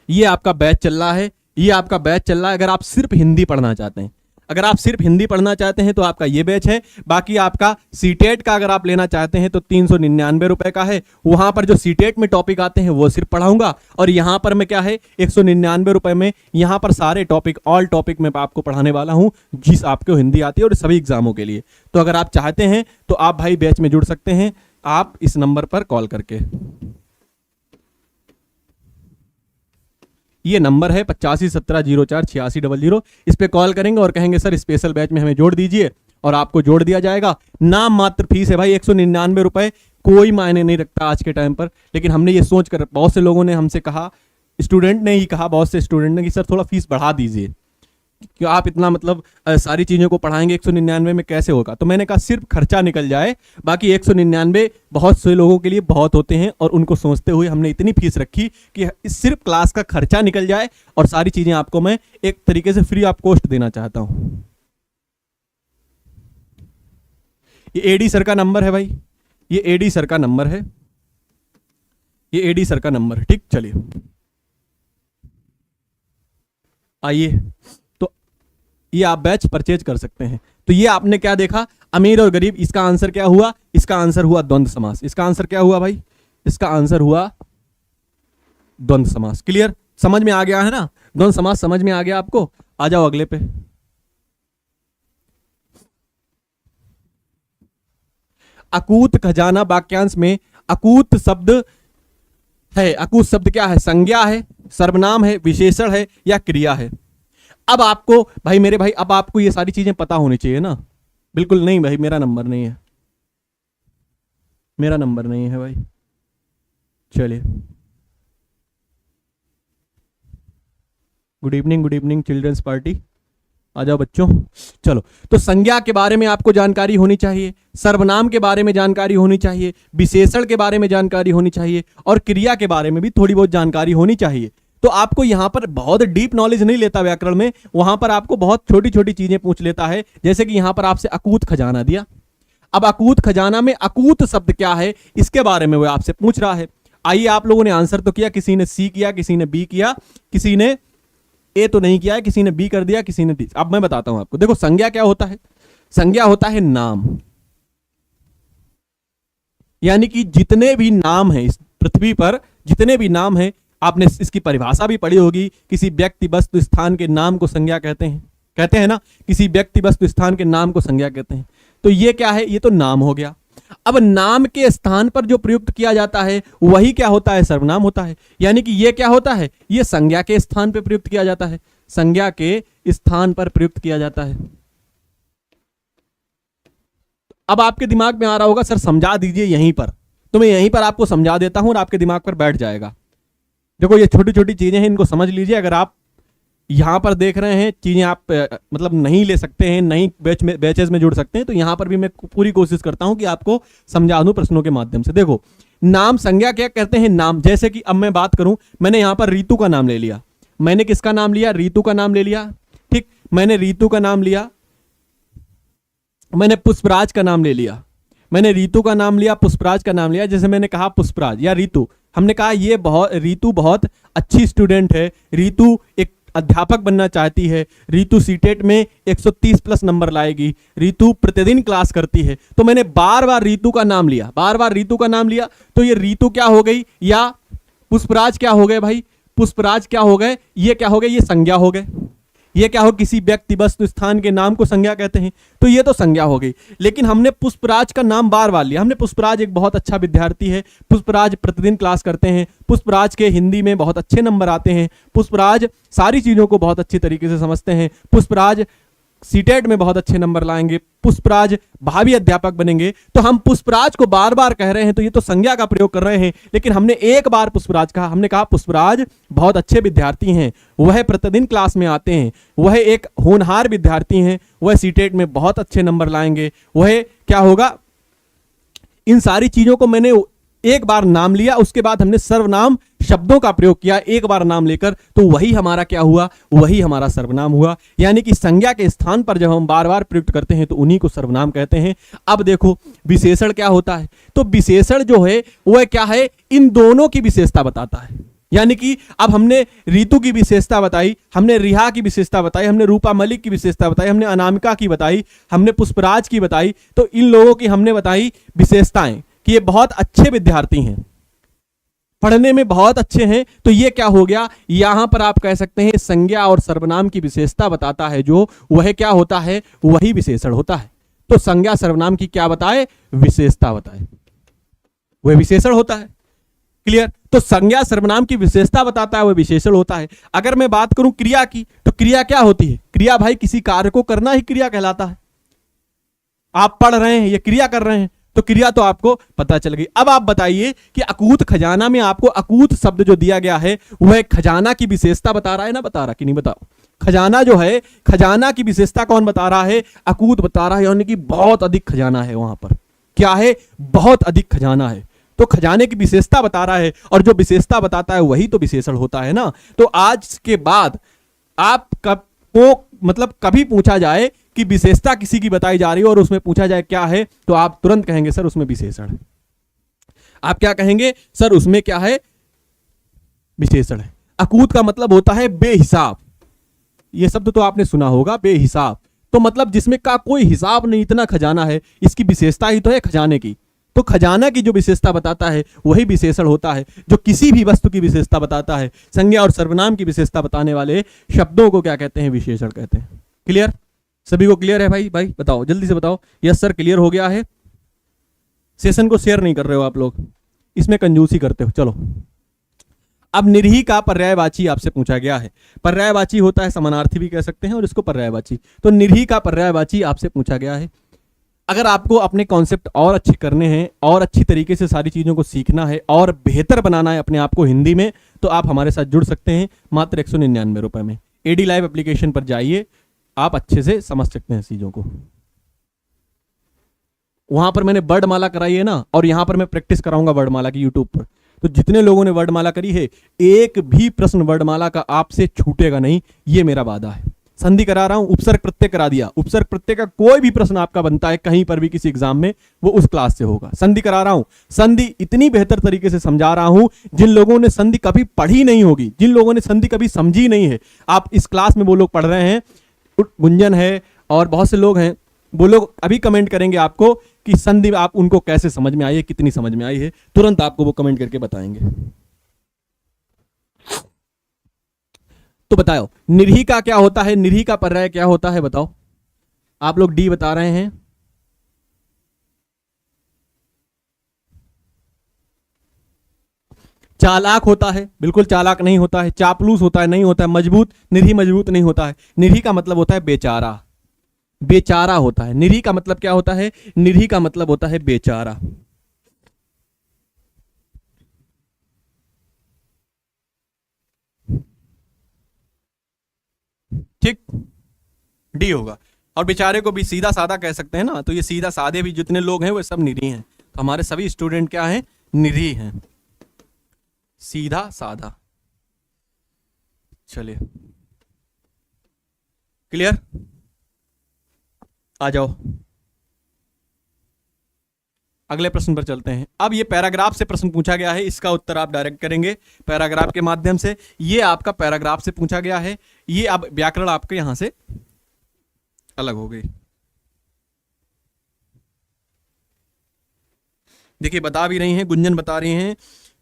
ये आपका बैच चल रहा है, ये आपका बैच चल रहा है। अगर आप सिर्फ हिंदी पढ़ना चाहते हैं, अगर आप सिर्फ हिंदी पढ़ना चाहते हैं तो आपका ये बैच है। बाकी आपका सीटेट का अगर आप लेना चाहते हैं तो 399 रुपए का है। वहां पर जो सीटेट में टॉपिक आते हैं वो सिर्फ पढ़ाऊंगा, और यहां पर मैं क्या है 199 रुपए में यहां पर सारे टॉपिक, ऑल टॉपिक मैं आपको पढ़ाने वाला हूं जिस आपको हिंदी आती है, और सभी एग्जामों के लिए। तो अगर आप चाहते हैं तो आप भाई बैच में जुड़ सकते हैं, आप इस नंबर पर कॉल करके। ये नंबर है 8517048600, इस पे कॉल करेंगे और कहेंगे सर स्पेशल बैच में हमें जोड़ दीजिए, और आपको जोड़ दिया जाएगा। नाम मात्र फीस है भाई 199 रुपए, कोई मायने नहीं रखता आज के टाइम पर। लेकिन हमने ये सोच कर, बहुत से लोगों ने हमसे कहा, स्टूडेंट ने ही कहा, बहुत से स्टूडेंट ने कि सर थोड़ा फीस बढ़ा दीजिए, कि आप इतना मतलब सारी चीज़ों को पढ़ाएंगे 199 में कैसे होगा। तो मैंने कहा सिर्फ खर्चा निकल जाए, बाकी 199 बहुत से लोगों के लिए बहुत होते हैं, और उनको सोचते हुए हमने इतनी फीस रखी कि सिर्फ क्लास का खर्चा निकल जाए, और सारी चीज़ें आपको मैं एक तरीके से फ्री ऑफ कॉस्ट देना चाहता हूँ। ये एडी सर का नंबर है भाई, ये एडी सर का नंबर है, ये एडी सर का नंबर है। ठीक, चलिए आइए, ये आप बैच परचेज कर सकते हैं। तो ये आपने क्या देखा, अमीर और गरीब, इसका आंसर क्या हुआ, इसका आंसर हुआ द्वंद्व समास। इसका आंसर क्या हुआ भाई, इसका आंसर हुआ द्वंद्व समास। क्लियर, समझ में आ गया है ना? द्वंद्व समास समझ में आ गया आपको? आ जाओ अगले पे। अकूत खजाना वाक्यांश में अकूत शब्द है। अकूत शब्द क्या है, संज्ञा है, सर्वनाम है, विशेषण है, या क्रिया है। अब आपको भाई, मेरे भाई, अब आपको ये सारी चीजें पता होनी चाहिए ना? बिल्कुल नहीं भाई, मेरा नंबर नहीं है, मेरा नंबर नहीं है भाई। चलिए, गुड इवनिंग चिल्ड्रंस पार्टी, आ जाओ बच्चों। चलो, तो संज्ञा के बारे में आपको जानकारी होनी चाहिए, सर्वनाम के बारे में जानकारी होनी चाहिए, विशेषण के बारे में जानकारी होनी चाहिए, और क्रिया के बारे में भी थोड़ी बहुत जानकारी होनी चाहिए। तो आपको यहां पर बहुत डीप नॉलेज नहीं लेता व्याकरण में, वहां पर आपको बहुत छोटी छोटी चीजें पूछ लेता है। जैसे कि यहां पर आपसे अकूत खजाना दिया, अब अकूत खजाना में अकूत शब्द क्या है इसके बारे में वो आपसे पूछ रहा है। आइए, आप लोगों ने आंसर तो किया, किसी ने सी किया, किसी ने बी किया, किसी ने ए तो नहीं किया है, किसी ने बी कर दिया, किसी ने डी। अब मैं बताता हूं आपको। देखो, संज्ञा क्या होता है, संज्ञा होता है नाम, यानी कि जितने भी नाम हैं इस पृथ्वी पर, जितने भी नाम हैं आपने इसकी परिभाषा भी पढ़ी होगी, किसी व्यक्ति वस्तु स्थान के नाम को संज्ञा कहते हैं, कहते हैं ना, किसी व्यक्ति वस्तु स्थान के नाम को संज्ञा कहते हैं। तो ये क्या है, ये तो नाम हो गया। अब नाम के स्थान पर जो प्रयुक्त किया जाता है वही क्या होता है, सर्वनाम होता है। यानी कि ये क्या होता है, ये संज्ञा के स्थान पर प्रयुक्त किया जाता है, संज्ञा के स्थान पर प्रयुक्त किया जाता है। अब आपके दिमाग में आ रहा होगा सर समझा दीजिए यहीं पर, तो मैं यहीं पर आपको समझा देता हूं और आपके दिमाग पर बैठ जाएगा। देखो ये छोटी छोटी चीजें हैं, इनको समझ लीजिए। अगर आप यहां पर देख रहे हैं चीजें आप मतलब नहीं ले सकते हैं, नहीं बैचेस में जुड़ सकते हैं, तो यहां पर भी मैं पूरी कोशिश करता हूं कि आपको समझा दूं प्रश्नों के माध्यम से। देखो नाम संज्ञा क्या कहते हैं, नाम। जैसे कि अब मैं बात करूं, मैंने यहां पर रीतू का नाम ले लिया, मैंने किसका नाम लिया, रीतू का नाम ले लिया, ठीक। मैंने रीतू का नाम लिया, मैंने पुष्पराज का नाम ले लिया, मैंने रीतू का नाम लिया, पुष्पराज का नाम लिया। जैसे मैंने कहा पुष्पराज या रीतू, हमने कहा ये रीतू बहुत अच्छी स्टूडेंट है, रीतू एक अध्यापक बनना चाहती है, रीतू सीटेट में 130 प्लस नंबर लाएगी, रीतू प्रतिदिन क्लास करती है। तो मैंने बार बार रीतू का नाम लिया, बार बार रीतू का नाम लिया, तो ये रीतू क्या हो गई या पुष्पराज क्या हो गए भाई, पुष्पराज क्या हो गए, ये क्या हो गए, ये संज्ञा हो गए। ये क्या हो, किसी व्यक्ति वस्तु स्थान के नाम को संज्ञा कहते हैं, तो ये तो संज्ञा हो गई। लेकिन हमने पुष्पराज का नाम बार बार लिया, हमने पुष्पराज एक बहुत अच्छा विद्यार्थी है, पुष्पराज प्रतिदिन क्लास करते हैं, पुष्पराज के हिंदी में बहुत अच्छे नंबर आते हैं, पुष्पराज सारी चीजों को बहुत अच्छी तरीके से समझते हैं, पुष्पराज सीटेट में बहुत अच्छे नंबर लाएंगे, पुष्पराज भावी अध्यापक बनेंगे। तो हम पुष्पराज को बार बार कह रहे हैं, तो ये तो संज्ञा का प्रयोग कर रहे हैं। लेकिन हमने एक बार पुष्पराज कहा, हमने कहा पुष्पराज बहुत अच्छे विद्यार्थी हैं, वह प्रतिदिन क्लास में आते हैं, वह एक होनहार विद्यार्थी हैं, वह सीटेट में बहुत अच्छे नंबर लाएंगे, वह क्या होगा। इन सारी चीजों को मैंने एक बार नाम लिया, उसके बाद हमने सर्वनाम शब्दों का प्रयोग किया एक बार नाम लेकर, तो वही हमारा क्या हुआ, वही हमारा सर्वनाम हुआ। यानी कि संज्ञा के स्थान पर जब हम बार बार प्रयुक्त करते हैं तो उन्हीं को सर्वनाम कहते हैं। अब देखो विशेषण क्या होता है, तो विशेषण जो है वह क्या है, इन दोनों की विशेषता बताता है। यानी कि अब हमने रीतू की विशेषता बताई, हमने रिहा की विशेषता बताई, हमने रूपा मलिक की विशेषता बताई, हमने अनामिका की बताई, हमने पुष्पराज की बताई, तो इन लोगों की हमने बताई विशेषताएं कि ये बहुत अच्छे विद्यार्थी हैं, पढ़ने में बहुत अच्छे हैं। तो ये क्या हो गया, यहां पर आप कह सकते हैं संज्ञा और सर्वनाम की विशेषता बताता है, जो वह क्या होता है, वही विशेषण होता है। तो संज्ञा सर्वनाम की क्या बताए, विशेषता बताए, वह विशेषण होता है। क्लियर। तो संज्ञा सर्वनाम की विशेषता बताता है, वह विशेषण होता है। अगर मैं बात करूं क्रिया की, तो क्रिया क्या होती है, क्रिया भाई किसी कार्य को करना ही क्रिया कहलाता है। आप पढ़ रहे हैं, ये क्रिया कर रहे हैं, तो क्रिया तो आपको पता चल गई। अब आप बताइए कि अकूत खजाना में आपको अकूत शब्द जो दिया गया है वह खजाना की विशेषता बता रहा है ना, बता रहा कि नहीं, बताओ। खजाना जो है, खजाना की विशेषता कौन बता रहा है, अकूत बता रहा है। यानी कि बहुत अधिक खजाना है वहां पर, क्या है, बहुत अधिक खजाना है। तो खजाने की विशेषता बता रहा है, और जो विशेषता बताता है वही तो विशेषण होता है ना। तो आज के बाद आप मतलब कभी पूछा जाए कि विशेषता किसी की बताई जा रही है और उसमें पूछा जाए क्या है, तो आप तुरंत कहेंगे सर उसमें विशेषण है। आप क्या कहेंगे, सर उसमें क्या है, विशेषण है। अकूत का मतलब होता है बेहिसाब, ये शब्द तो आपने सुना होगा, बेहिसाब। तो मतलब जिसमें का कोई हिसाब नहीं, इतना खजाना है, इसकी विशेषता ही तो है खजाने की। तो खजाना की जो विशेषता बताता है वही विशेषण होता है, जो किसी भी वस्तु की विशेषता बताता है। संज्ञा और सर्वनाम की विशेषता बताने वाले शब्दों को क्या कहते हैं, विशेषण कहते हैं। क्लियर, सभी को क्लियर है भाई बताओ, जल्दी से बताओ। यस सर क्लियर हो गया है। सेशन को शेयर नहीं कर रहे हो आप लोग, इसमें कंजूसी करते हो। चलो अब निरही का पर्यायवाची आपसे पूछा गया है। पर्यायवाची होता है समानार्थी भी कह सकते हैं, और इसको पर्यायवाची। तो निरही का पर्यायवाची आपसे पूछा गया है। अगर आपको अपने कॉन्सेप्ट और अच्छे करने हैं और अच्छी तरीके से सारी चीज़ों को सीखना है और बेहतर बनाना है अपने आप को हिंदी में, तो आप हमारे साथ जुड़ सकते हैं मात्र 199 रुपए में। एडी लाइव एप्लीकेशन पर जाइए, आप अच्छे से समझ सकते हैं चीज़ों को। वहां पर मैंने वर्डमाला कराई है ना, और यहां पर मैं प्रैक्टिस कराऊंगा वर्डमाला की यूट्यूब पर। तो जितने लोगों ने वर्डमाला करी है, एक भी प्रश्न वर्डमाला का आपसे छूटेगा नहीं, ये मेरा वादा है। संधि करा रहा हूं, उपसर्ग प्रत्यय करा दिया। उपसर्ग प्रत्यय का कोई भी प्रश्न आपका बनता है कहीं पर भी किसी एग्जाम में, वो उस क्लास से होगा। संधि करा रहा हूं, संधि इतनी बेहतर तरीके से समझा रहा हूं, जिन लोगों ने संधि कभी पढ़ी नहीं होगी, जिन लोगों ने संधि कभी समझी नहीं है, आप इस क्लास में वो लोग पढ़ रहे हैं। गुंजन है और बहुत से लोग हैं, वो लोग अभी कमेंट करेंगे आपको कि संधि आप उनको कैसे समझ में आई है, कितनी समझ में आई है, तुरंत आपको वो कमेंट करके बताएंगे। तो बताओ निरीह का क्या होता है, निरीह का पर्याय क्या होता है बताओ। आप लोग डी बता रहे हैं। चालाक होता है, बिल्कुल चालाक नहीं होता है। चापलूस होता है, नहीं होता है। मजबूत, निरीह मजबूत नहीं होता है। निरीह का मतलब होता है बेचारा, बेचारा होता है। निरीह का मतलब क्या होता है, निरीह का मतलब होता है बेचारा। ठीक, डी होगा। और बेचारे को भी सीधा साधा कह सकते हैं ना, तो ये सीधा साधे भी जितने लोग हैं वो सब निरीह हैं। तो हमारे सभी स्टूडेंट क्या हैं, निरीह हैं, सीधा साधा। चलिए क्लियर, आ जाओ अगले प्रश्न पर चलते हैं। अब ये पैराग्राफ से प्रश्न पूछा गया है, इसका उत्तर आप डायरेक्ट करेंगे पैराग्राफ के माध्यम से। ये आपका पैराग्राफ से पूछा गया है। ये अब व्याकरण आपके यहां से अलग हो गई। देखिए बता भी रही हैं, गुंजन बता रही हैं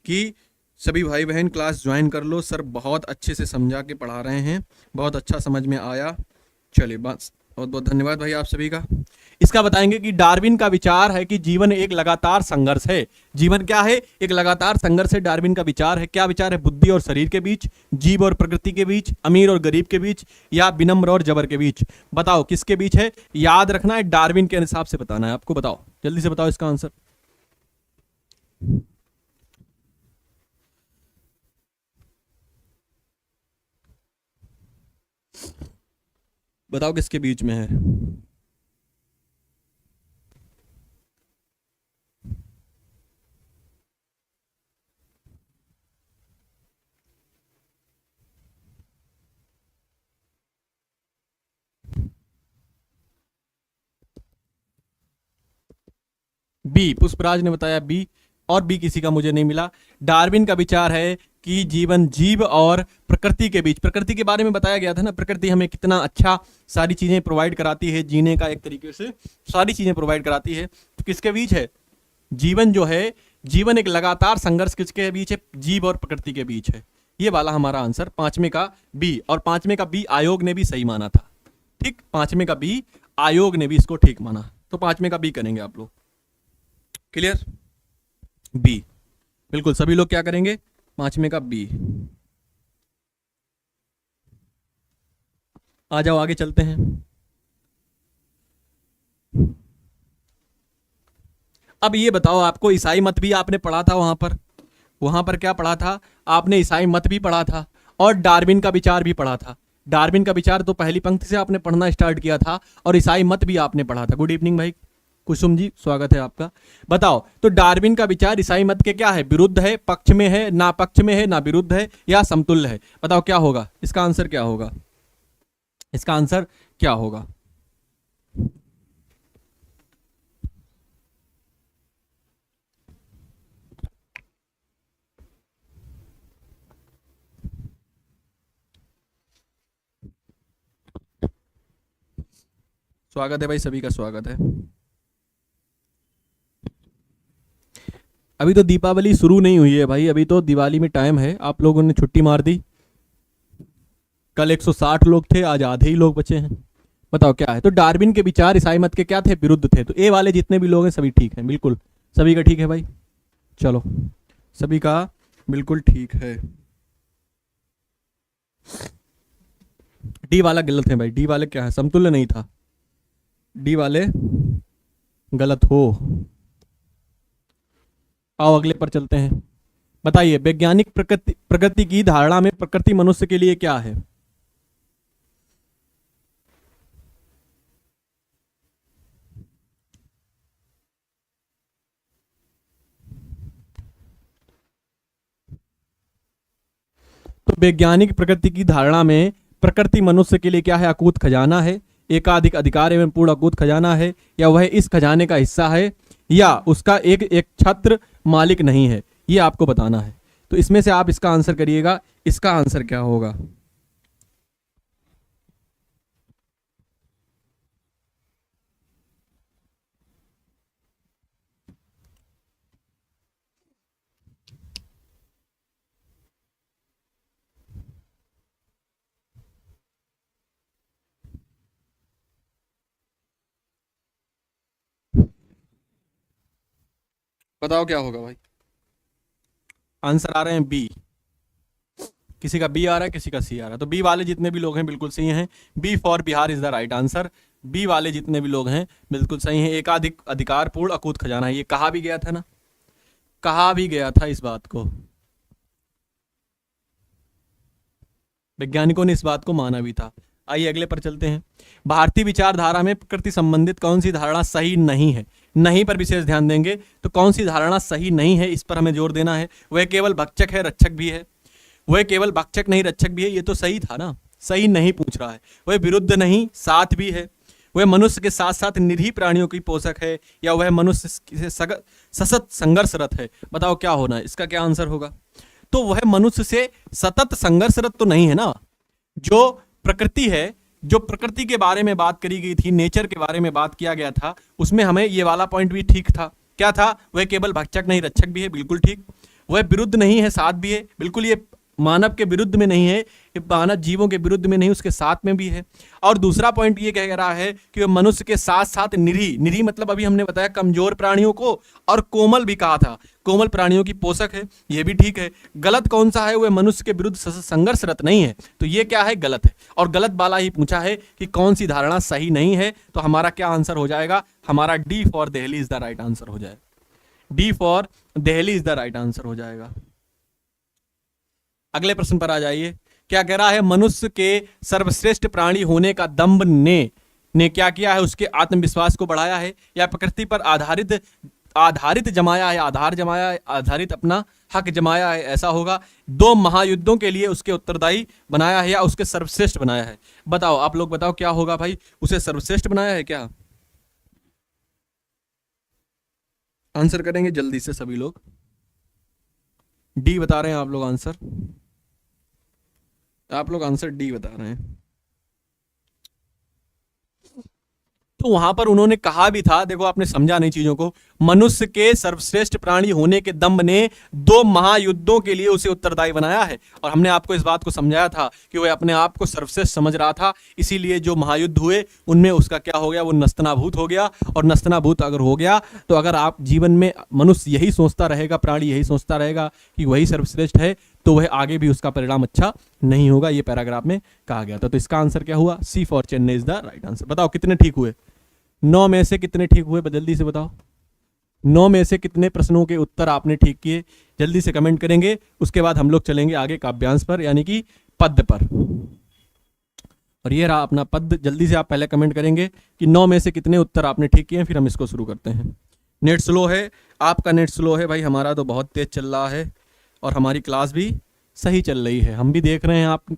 कि सभी भाई बहन क्लास ज्वाइन कर लो, सर बहुत अच्छे से समझा के पढ़ा रहे हैं, बहुत अच्छा समझ में आया। चलिए बस, बहुत बहुत धन्यवाद भाई आप सभी का। इसका बताएंगे कि डार्विन का विचार है कि जीवन एक लगातार संघर्ष है। जीवन क्या है, एक लगातार संघर्ष है। डार्विन का विचार है, क्या विचार है, बुद्धि और शरीर के बीच, जीव और प्रकृति के बीच, अमीर और गरीब के बीच, या विनम्र और जबर के बीच। बताओ किसके बीच है, याद रखना है, डार्विन के हिसाब से बताना है आपको। बताओ जल्दी से बताओ इसका आंसर। बताओ किसके बीच में है। बी, पुष्पराज ने बताया बी, और बी किसी का मुझे नहीं मिला। डार्विन का विचार है कि जीवन जीव और प्रकृति के बीच, प्रकृति के बारे में बताया गया था ना, प्रकृति हमें कितना अच्छा सारी चीजें प्रोवाइड कराती है, जीने का एक तरीके से सारी चीजें प्रोवाइड कराती है। तो किसके बीच है, जीवन जो है, जीवन एक लगातार संघर्ष किसके बीच है, जीव और प्रकृति के बीच है। ये वाला हमारा आंसर पांचवें का बी, और पांचवें का बी आयोग ने भी सही माना था। ठीक, पांचवें का बी आयोग ने भी इसको ठीक माना, तो पांचवें का बी करेंगे आप लोग। क्लियर, बी, बिल्कुल सभी लोग क्या करेंगे, पांचवें का बी। आ जाओ आगे चलते हैं। अब ये बताओ, आपको ईसाई मत भी आपने पढ़ा था वहां पर क्या पढ़ा था आपने, ईसाई मत भी पढ़ा था और डार्विन का विचार भी पढ़ा था। डार्विन का विचार तो पहली पंक्ति से आपने पढ़ना स्टार्ट किया था, और ईसाई मत भी आपने पढ़ा था। गुड इवनिंग भाई कुसुम जी, स्वागत है आपका। बताओ तो डार्विन का विचार ईसाई मत के क्या है, विरुद्ध है, पक्ष में है, ना पक्ष में है, ना विरुद्ध है, या समतुल्य है। बताओ क्या होगा इसका आंसर, क्या होगा इसका आंसर, क्या होगा। स्वागत है भाई, सभी का स्वागत है। अभी तो दीपावली शुरू नहीं हुई है भाई, अभी तो दिवाली में टाइम है। आप लोगों ने छुट्टी मार दी, कल 160 लोग थे, आज आधे ही लोग बचे हैं। बताओ क्या है। तो डार्विन के विचार ईसाई मत के क्या थे, विरुद्ध थे। तो ए वाले जितने भी लोग हैं सभी ठीक हैं, बिल्कुल सभी का ठीक है भाई। चलो सभी का बिल्कुल ठीक है। डी वाला गलत है भाई, डी वाले क्या है, समतुल्य नहीं था, डी वाले गलत हो। आओ अगले पर चलते हैं। बताइए वैज्ञानिक प्रकृति प्रकृति की धारणा में प्रकृति मनुष्य के लिए क्या है। तो वैज्ञानिक प्रकृति की धारणा में प्रकृति मनुष्य के लिए क्या है, अकूत खजाना है, एकाधिक अधिकार एवं पूर्ण अकूत खजाना है, या वह इस खजाने का हिस्सा है, या उसका एक एक छत्र मालिक नहीं है। ये आपको बताना है। तो इसमें से आप इसका आंसर करिएगा, इसका आंसर क्या होगा। बताओ क्या होगा भाई। आंसर आ रहे हैं बी। किसी का बी आ रहा है, किसी का सी आ रहा है, तो बी वाले जितने भी लोग हैं बिल्कुल सही हैं। B for Bihar is the right answer. B वाले जितने भी लोग हैं बिल्कुल सही हैं। एकाधिक अधिकार पूर्ण अकूत खजाना है, ये कहा भी गया था ना, कहा भी गया था इस बात को, वैज्ञानिकों ने इस बात को माना भी था। आइए अगले पर चलते हैं। भारतीय विचारधारा में प्रकृति संबंधित कौन सी धारणा सही नहीं है? नहीं पर विशेष ध्यान देंगे, तो कौन सी धारणा सही नहीं है इस पर हमें जोर देना है। वह केवल भक्षक है, रक्षक भी है। वह केवल भक्षक नहीं रक्षक भी है, ये तो सही था ना, सही नहीं पूछ रहा है। वह विरुद्ध नहीं साथ भी है। वह मनुष्य के साथ साथ निरीह प्राणियों की पोषक है, या वह मनुष्य से सतत संघर्षरत है। बताओ क्या होना है, इसका क्या आंसर होगा? तो वह मनुष्य से सतत संघर्षरत तो नहीं है ना। जो प्रकृति है, जो प्रकृति के बारे में बात करी गई थी, नेचर के बारे में बात किया गया था, उसमें हमें ये वाला पॉइंट भी ठीक था। क्या था? वह केवल भक्षक नहीं रक्षक भी है, बिल्कुल ठीक। वह विरुद्ध नहीं है साथ भी है, बिल्कुल, ये मानव के विरुद्ध में नहीं है, मानव जीवों के विरुद्ध में नहीं, उसके साथ में भी है। और दूसरा पॉइंट ये कह रहा है कि वह मनुष्य के साथ साथ निरीह, निरीह मतलब अभी हमने बताया कमजोर प्राणियों को, और कोमल भी कहा था, कोमल प्राणियों की पोषक है, ये भी ठीक है। गलत कौन सा है? वह मनुष्य के विरुद्ध संघर्षरत नहीं है, तो ये क्या है? गलत है। और गलत वाला ही पूछा है कि कौन सी धारणा सही नहीं है, तो हमारा क्या आंसर हो जाएगा? हमारा D for Delhi is the right answer हो जाएगा। D for Delhi is the right answer हो जाएगा। अगले प्रश्न पर आ जाइए। क्या कह रहा है? मनुष्य के सर्वश्रेष्ठ प्राणी होने का दंभ ने क्या किया है? उसके आत्मविश्वास को बढ़ाया है, या प्रकृति पर आधारित जमाया है, आधार जमाया है, आधारित अपना हक जमाया है, ऐसा होगा। दो महायुद्धों के लिए उसके उत्तरदायी बनाया है, या उसके सर्वश्रेष्ठ बनाया है? बताओ, आप लोग बताओ क्या होगा भाई? उसे सर्वश्रेष्ठ बनाया है क्या? आंसर करेंगे जल्दी से सभी लोग। डी बता रहे हैं आप लोग आंसर, आप लोग आंसर डी बता रहे हैं। तो वहां पर उन्होंने कहा भी था, देखो आपने समझा नहीं चीजों को, मनुष्य के सर्वश्रेष्ठ प्राणी होने के दंभ ने दो महायुद्धों के लिए उसे उत्तरदायी बनाया है। और हमने आपको इस बात को समझाया था कि वह अपने आप को सर्वश्रेष्ठ समझ रहा था, इसीलिए जो महायुद्ध हुए उनमें उसका क्या हो गया? वो नस्तनाभूत हो गया। और नस्तनाभूत अगर हो गया, तो अगर आप जीवन में मनुष्य यही सोचता रहेगा, प्राणी यही सोचता रहेगा कि वही सर्वश्रेष्ठ है, तो वह आगे भी उसका परिणाम अच्छा नहीं होगा। ये पैराग्राफ में कहा गया था। तो इसका आंसर क्या हुआ? C for Chennai is the right answer. बताओ कितने ठीक हुए? 9 में से कितने ठीक हुए? जल्दी से बताओ, 9 में से कितने प्रश्नों के उत्तर आपने ठीक किए? जल्दी से कमेंट करेंगे। उसके बाद हम लोग चलेंगे आगे काव्यांश पर, यानी कि पद्य पर। और ये रहा अपना पद्य। जल्दी से आप पहले कमेंट करेंगे कि 9 में से कितने उत्तर आपने ठीक किए, फिर हम इसको शुरू करते हैं। नेट स्लो है, आपका नेट स्लो है भाई, हमारा तो बहुत तेज चल रहा है, और हमारी क्लास भी सही चल रही है, हम भी देख रहे हैं। आप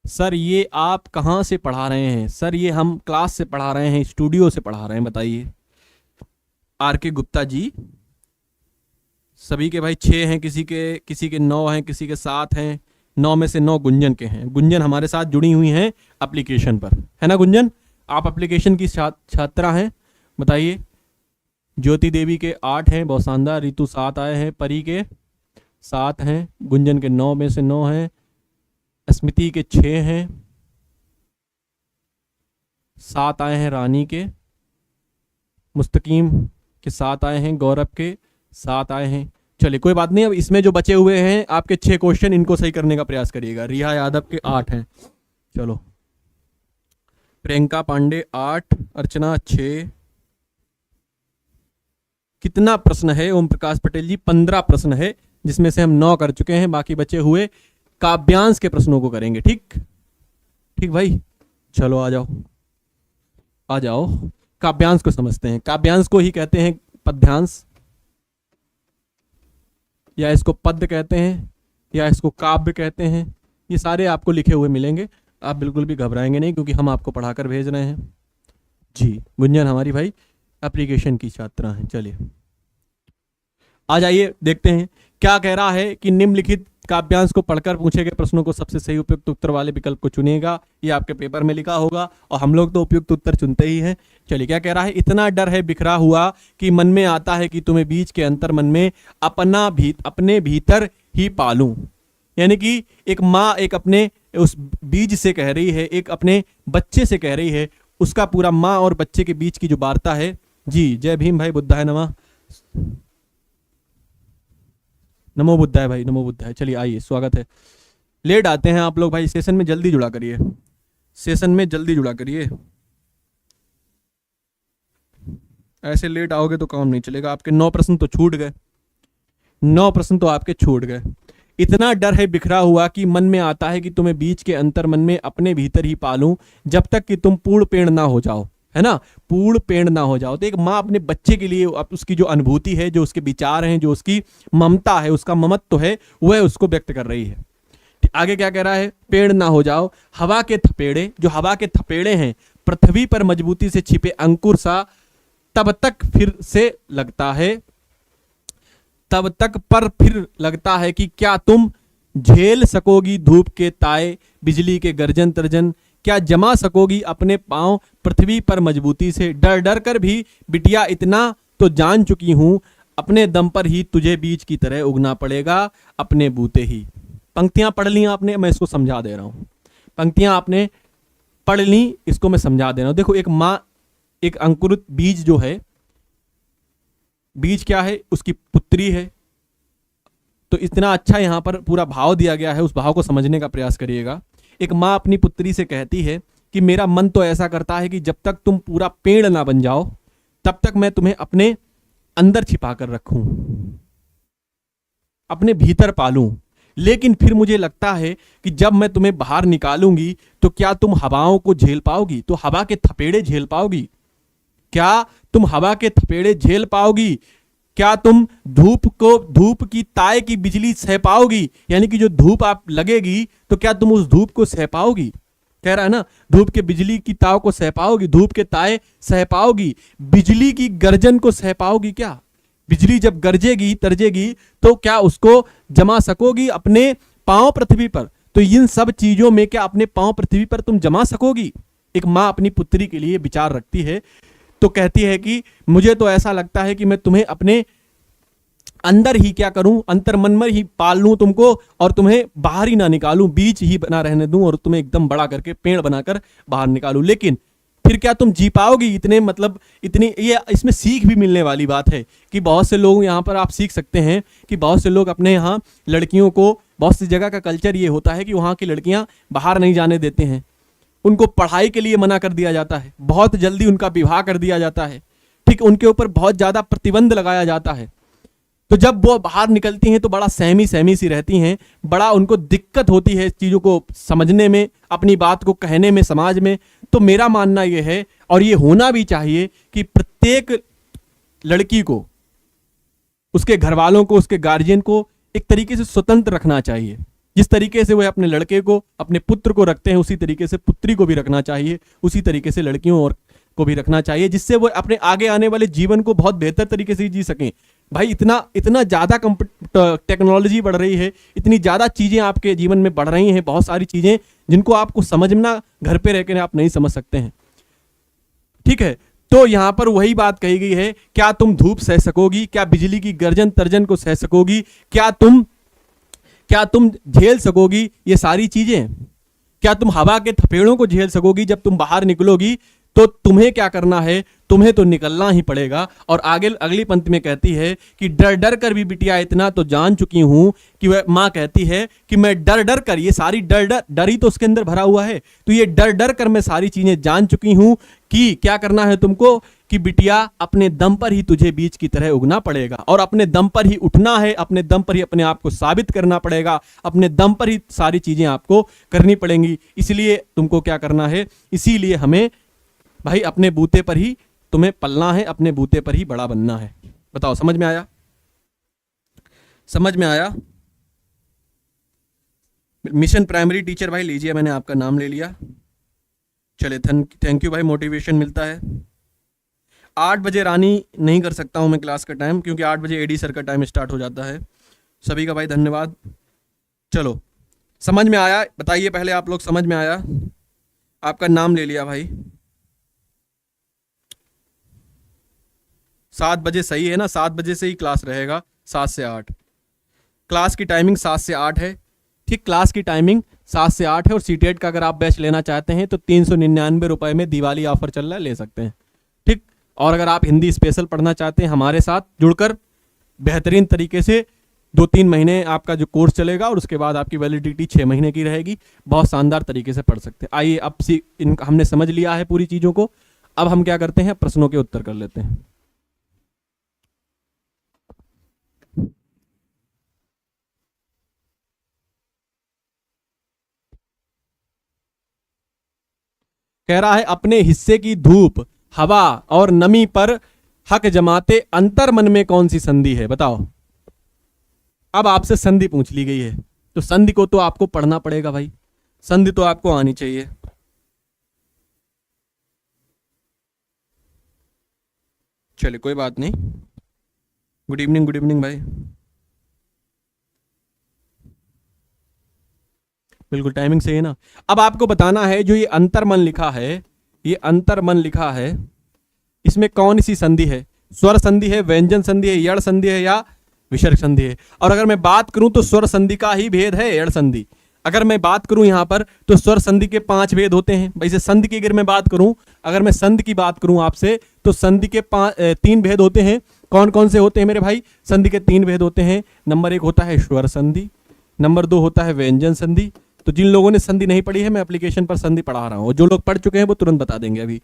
सर ये आप कहाँ से पढ़ा रहे हैं? सर ये हम क्लास से पढ़ा रहे हैं, स्टूडियो से पढ़ा रहे हैं। बताइए। आर के गुप्ता जी, सभी के भाई 6 हैं, किसी के 9 हैं, किसी के 7 हैं। 9 में से 9 गुंजन के हैं। गुंजन हमारे साथ जुड़ी हुई हैं एप्लीकेशन पर, है ना गुंजन? आप एप्लीकेशन की छात्रा हैं, बताइए। ज्योति देवी के 8 हैं, बहुत शानदार। रितु 7 आए हैं, परी के 7 हैं, गुंजन के 9 में से 9 हैं, स्मृति के 6 हैं, 7 आए हैं रानी के, मुस्तकीम के 7 आए हैं, गौरव के 7 आए हैं। चलिए कोई बात नहीं, अब इसमें जो बचे हुए हैं आपके 6 क्वेश्चन, इनको सही करने का प्रयास करिएगा। रिया यादव के 8 हैं, चलो। प्रियंका पांडे 8, अर्चना 6। कितना प्रश्न है ओम प्रकाश पटेल जी? 15 प्रश्न है, जिसमें से हम 9 कर चुके हैं, बाकी बचे हुए काव्यांश के प्रश्नों को करेंगे। ठीक ठीक भाई, चलो आ जाओ, आ जाओ। काव्यांश को समझते हैं। काव्यांश को ही कहते हैं पद्यांश, या इसको पद्य कहते हैं, या इसको काव्य कहते हैं। ये सारे आपको लिखे हुए मिलेंगे, आप बिल्कुल भी घबराएंगे नहीं, क्योंकि हम आपको पढ़ाकर भेज रहे हैं जी। गुंजन हमारी भाई एप्लीकेशन की छात्रा हैं। चलिए आ जाइए, देखते हैं क्या कह रहा है कि निम्नलिखित काव्यांश को पढ़कर पूछे गए प्रश्नों को सबसे सही उपयुक्त उत्तर वाले विकल्प को चुनिएगा। ये आपके पेपर में लिखा होगा, और हम लोग तो उपयुक्त उत्तर चुनते ही हैं। चलिए क्या कह रहा है? इतना डर है बिखरा हुआ कि मन में आता है कि तुम्हें बीच के अंतर मन में अपने भीतर ही पालूं। यानी कि एक माँ एक अपने उस बीज से कह रही है, एक अपने बच्चे से कह रही है, उसका पूरा माँ और बच्चे के बीच की जो वार्ता है जी जय भीम भाई, बुद्धाय नमः, नमो बुद्धाय भाई, नमो बुद्धाय। चलिए आइए, स्वागत है। लेट आते हैं आप लोग भाई, सेशन में जल्दी जुड़ा करिए, सेशन में जल्दी जुड़ा करिए। ऐसे लेट आओगे तो काम नहीं चलेगा। आपके 9 प्रश्न तो छूट गए, 9 प्रश्न तो आपके छूट गए। इतना डर है बिखरा हुआ कि मन में आता है कि तुम्हें बीच के अंतर मन में अपने भीतर ही पालूं, जब तक कि तुम पूर्ण पेड़ ना हो जाओ, है ना, पूर्ण पेड़ ना हो जाओ। तो एक माँ अपने बच्चे के लिए उसकी जो अनुभूति है, जो उसके विचार हैं, जो उसकी ममता है, उसका ममत्व है, वह उसको व्यक्त कर रही है। आगे क्या कह रहा है, पेड़ ना हो जाओ, हवा के थपेड़े, जो हवा के थपेड़े हैं, पृथ्वी पर मजबूती से छिपे अंकुर सा, तब तक फिर से लगता है, तब तक पर फिर लगता है कि क्या तुम झेल सकोगी धूप के ताए, बिजली के गर्जन तर्जन, क्या जमा सकोगी अपने पांव पृथ्वी पर मजबूती से। डर डर कर भी बिटिया इतना तो जान चुकी हूं, अपने दम पर ही तुझे बीज की तरह उगना पड़ेगा, अपने बूते ही। पंक्तियां पढ़ ली आपने, मैं इसको समझा दे रहा हूं। पंक्तियां आपने पढ़ ली, इसको मैं समझा दे रहा हूं। देखो, एक माँ, एक अंकुरित बीज जो है, बीज क्या है, उसकी पुत्री है। तो इतना अच्छा यहां पर पूरा भाव दिया गया है, उस भाव को समझने का प्रयास करिएगा। एक माँ अपनी पुत्री से कहती है कि मेरा मन तो ऐसा करता है कि जब तक तुम पूरा पेड़ ना बन जाओ, तब तक मैं तुम्हें अपने अंदर छिपा कर रखूं, अपने भीतर पालूं। लेकिन फिर मुझे लगता है कि जब मैं तुम्हें बाहर निकालूंगी तो क्या तुम हवाओं को झेल पाओगी, तो हवा के थपेड़े झेल पाओगी, क्या तुम हवा के थपेड़े झेल पाओगी, क्या तुम धूप की ताए की बिजली सह पाओगी, यानी कि जो धूप आप लगेगी तो क्या तुम उस धूप को सह पाओगी। कह रहा है ना, धूप के बिजली की ताव को सह पाओगी, धूप के ताए सह पाओगी, बिजली की गर्जन को सह पाओगी, क्या बिजली जब गरजेगी तर्जेगी तो क्या उसको जमा सकोगी अपने पांव पृथ्वी पर। तो इन सब चीजों में क्या अपने पांव पृथ्वी पर तुम जमा सकोगी। एक माँ अपनी पुत्री के लिए विचार रखती है, तो कहती है कि मुझे तो ऐसा लगता है कि मैं तुम्हें अपने अंदर ही क्या करूं, अंतर मन में ही पाल लूं तुमको, और तुम्हें बाहर ही ना निकालूं, बीज ही बना रहने दूं, और तुम्हें एकदम बड़ा करके पेड़ बनाकर बाहर निकालूं। लेकिन फिर क्या तुम जी पाओगी इतने, मतलब इतनी, ये इसमें सीख भी मिलने वाली बात है कि बहुत से लोग यहाँ पर आप सीख सकते हैं कि बहुत से लोग अपने यहाँ लड़कियों को, बहुत सी जगह का कल्चर ये होता है कि वहाँ की लड़कियां बाहर नहीं जाने देते हैं, उनको पढ़ाई के लिए मना कर दिया जाता है, बहुत जल्दी उनका विवाह कर दिया जाता है, ठीक, उनके ऊपर बहुत ज्यादा प्रतिबंध लगाया जाता है। तो जब वो बाहर निकलती हैं तो बड़ा सहमी सहमी सी रहती हैं, बड़ा उनको दिक्कत होती है चीज़ों को समझने में, अपनी बात को कहने में समाज में। तो मेरा मानना ये है, और ये होना भी चाहिए, कि प्रत्येक लड़की को, उसके घर वालों को, उसके गार्जियन को एक तरीके से स्वतंत्र रखना चाहिए। जिस तरीके से वह अपने लड़के को, अपने पुत्र को रखते हैं, उसी तरीके से पुत्री को भी रखना चाहिए, उसी तरीके से लड़कियों और को भी रखना चाहिए, जिससे वो अपने आगे आने वाले जीवन को बहुत बेहतर तरीके से जी सकें। भाई इतना ज़्यादा टेक्नोलॉजी बढ़ रही है, इतनी ज़्यादा चीज़ें आपके जीवन में बढ़ रही हैं, बहुत सारी चीज़ें जिनको आपको समझना घर पे रहकर आप नहीं समझ सकते हैं, ठीक है। तो यहाँ पर वही बात कही गई है, क्या तुम धूप सह सकोगी, क्या बिजली की गर्जन तर्जन को सह सकोगी, क्या तुम झेल सकोगी ये सारी चीज़ें, क्या तुम हवा के थपेड़ों को झेल सकोगी। जब तुम बाहर निकलोगी तो तुम्हें क्या करना है, तुम्हें तो निकलना ही पड़ेगा। और आगे अगली पंक्ति में कहती है कि डर डर कर भी बिटिया इतना तो जान चुकी हूं, कि वह माँ कहती है कि मैं डर डर कर, ये सारी डर ही तो उसके अंदर भरा हुआ है, तो ये डर डर कर मैं सारी चीजें जान चुकी हूं कि क्या करना है तुमको, कि बिटिया अपने दम पर ही तुझे बीज की तरह उगना पड़ेगा, और अपने दम पर ही उठना है, अपने दम पर ही अपने आप को साबित करना पड़ेगा, अपने दम पर ही सारी चीजें आपको करनी पड़ेंगी। इसलिए तुमको क्या करना है, इसीलिए हमें भाई अपने बूते पर ही तुम्हें पलना है, अपने बूते पर ही बड़ा बनना है। बताओ, समझ में आया, समझ में आया। मिशन प्राइमरी टीचर भाई लीजिए, मैंने आपका नाम ले लिया। चले, थैंक यू भाई, मोटिवेशन मिलता है। 8 बजे रानी नहीं कर सकता हूं मैं क्लास का टाइम, क्योंकि 8 बजे एडी सर का टाइम स्टार्ट हो जाता है। सभी का भाई धन्यवाद। चलो, समझ में आया, बताइए पहले आप लोग, समझ में आया। आपका नाम ले लिया भाई। 7 बजे सही है ना, 7 बजे से ही क्लास रहेगा, 7 से 8 क्लास की टाइमिंग 7 से 8 है, ठीक। क्लास की टाइमिंग 7 से 8 है। और सीटेट का अगर आप बैच लेना चाहते हैं तो 399 रुपए में दिवाली ऑफर चल रहा है, ले सकते हैं, ठीक। और अगर आप हिंदी स्पेशल पढ़ना चाहते हैं हमारे साथ जुड़कर, बेहतरीन तरीके से 2-3 महीने आपका जो कोर्स चलेगा और उसके बाद आपकी वैलिडिटी 6 महीने की रहेगी, बहुत शानदार तरीके से पढ़ सकते हैं। आइए, अब हमने समझ लिया है पूरी चीज़ों को, अब हम क्या करते हैं, प्रश्नों के उत्तर कर लेते हैं। कह रहा है अपने हिस्से की धूप, हवा और नमी पर हक जमाते अंतर मन में कौन सी संधि है, बताओ। अब आपसे संधि पूछ ली गई है, तो संधि को तो आपको पढ़ना पड़ेगा भाई, संधि तो आपको आनी चाहिए। चलिए कोई बात नहीं। गुड इवनिंग भाई, बिल्कुल टाइमिंग सही है ना। अब आपको बताना है जो ये अंतर्मन लिखा है, ये अंतर्मन लिखा है, इसमें कौन सी संधि है, स्वर संधि है, व्यंजन संधि है, यड़ संधि है या विसर्ग संधि है। और अगर मैं बात करूं तो स्वर संधि का ही भेद है यड़ संधि। अगर मैं बात करूं यहां पर तो स्वर संधि के 5 भेद होते हैं। वैसे संधि की अगर मैं बात करूं, अगर मैं संधि की बात करूं आपसे, तो संधि के 3 भेद होते हैं। कौन कौन से होते हैं मेरे भाई, संधि के 3 भेद होते हैं। नंबर 1 होता है स्वर संधि, नंबर 2 होता है व्यंजन संधि। तो जिन लोगों ने संधि नहीं पढ़ी है, मैं एप्लीकेशन पर संधि पढ़ा रहा हूं, जो लोग पढ़ चुके हैं वो तुरंत बता देंगे अभी,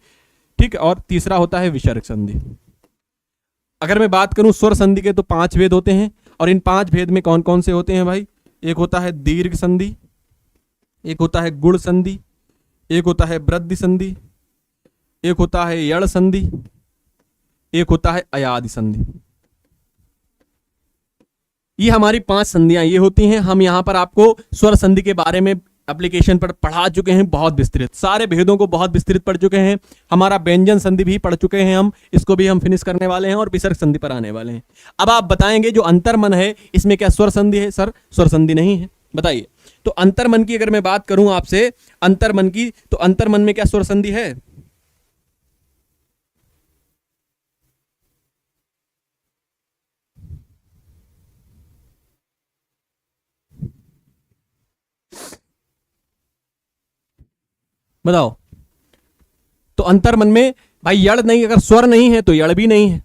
ठीक है। और तीसरा होता है विसर्ग संधि। अगर मैं बात करूं स्वर संधि के तो 5 भेद होते हैं, और इन 5 भेद में कौन कौन से होते हैं भाई, एक होता है दीर्घ संधि, एक होता है गुण संधि, एक होता है वृद्धि संधि, एक होता है यड़ संधि, एक होता है अयादि संधि। ये हमारी 5 संधियां ये होती हैं। हम यहां पर आपको स्वर संधि के बारे में एप्लीकेशन पर पढ़ा चुके हैं, बहुत विस्तृत, सारे भेदों को बहुत विस्तृत पढ़ चुके हैं। हमारा व्यंजन संधि भी पढ़ चुके हैं हम, इसको भी हम फिनिश करने वाले हैं और विसर्ग संधि पर आने वाले हैं। अब आप बताएंगे जो अंतर्मन है इसमें क्या स्वर संधि है? सर स्वर संधि नहीं है, बताइए। तो अंतर्मन की अगर मैं बात करूं आपसे, अंतर्मन की, तो अंतर्मन में क्या स्वर संधि है? बताओ। तो अंतर्मन में भाई यड़ नहीं, अगर स्वर नहीं है तो यड़ भी नहीं है।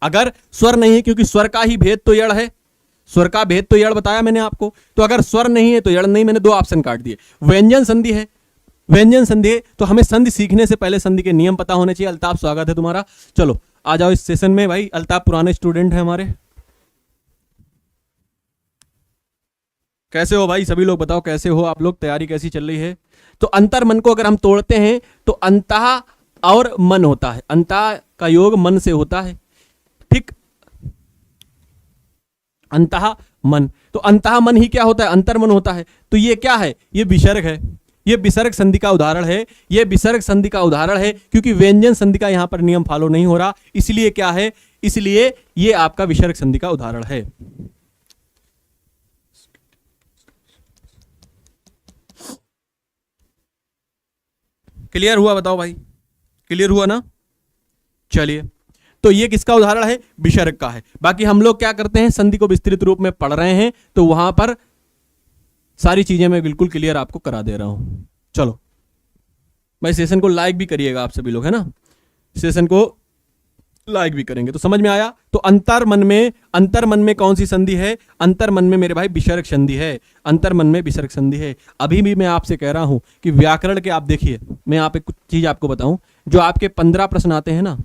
अगर स्वर नहीं है, क्योंकि स्वर का ही भेद तो यड़ है, स्वर का भेद तो यड़ बताया मैंने आपको, तो अगर स्वर नहीं है तो यड़ नहीं, मैंने 2 ऑप्शन काट दिए। व्यंजन संधि है, व्यंजन संधि है, तो हमें संधि सीखने से पहले संधि के नियम पता होने चाहिए। अल्ताफ स्वागत है तुम्हारा, चलो आ जाओ इस सेशन में भाई। अल्ताफ पुराने स्टूडेंट है हमारे। कैसे हो भाई सभी लोग, बताओ कैसे हो आप लोग, तैयारी कैसी चल रही है? तो अंतर्मन को अगर हम तोड़ते हैं तो अंतः और मन होता है, अंतः का योग मन से होता है, ठीक। अंतः मन, तो अंतः मन ही क्या होता है? अंतर्मन होता है। तो ये क्या है? ये विसर्ग है, ये विसर्ग संधि का उदाहरण है, ये विसर्ग संधि का उदाहरण है, क्योंकि व्यंजन संधि का यहां पर नियम फॉलो नहीं हो रहा, इसलिए क्या है, इसलिए ये आपका विसर्ग संधि का उदाहरण है। क्लियर हुआ? बताओ भाई, क्लियर हुआ ना? चलिए, तो ये किसका उदाहरण है? विसर्ग का है। बाकी हम लोग क्या करते हैं, संधि को विस्तृत रूप में पढ़ रहे हैं, तो वहां पर सारी चीजें मैं बिल्कुल क्लियर आपको करा दे रहा हूं। चलो भाई, सेशन को लाइक भी करिएगा आप सभी लोग, है ना, सेशन को लाइक भी करेंगे तो समझ में आया। तो अंतर्मन में कौन सी संधि है? अंतर्मन में मेरे भाई विसर्ग संधि है, अंतर्मन में विसर्ग संधि है। अभी भी मैं आपसे कह रहा हूं कि व्याकरण के, आप देखिए मैं यहाँ पे कुछ चीज आपको बताऊं, जो आपके 15 प्रश्न आते हैं ना,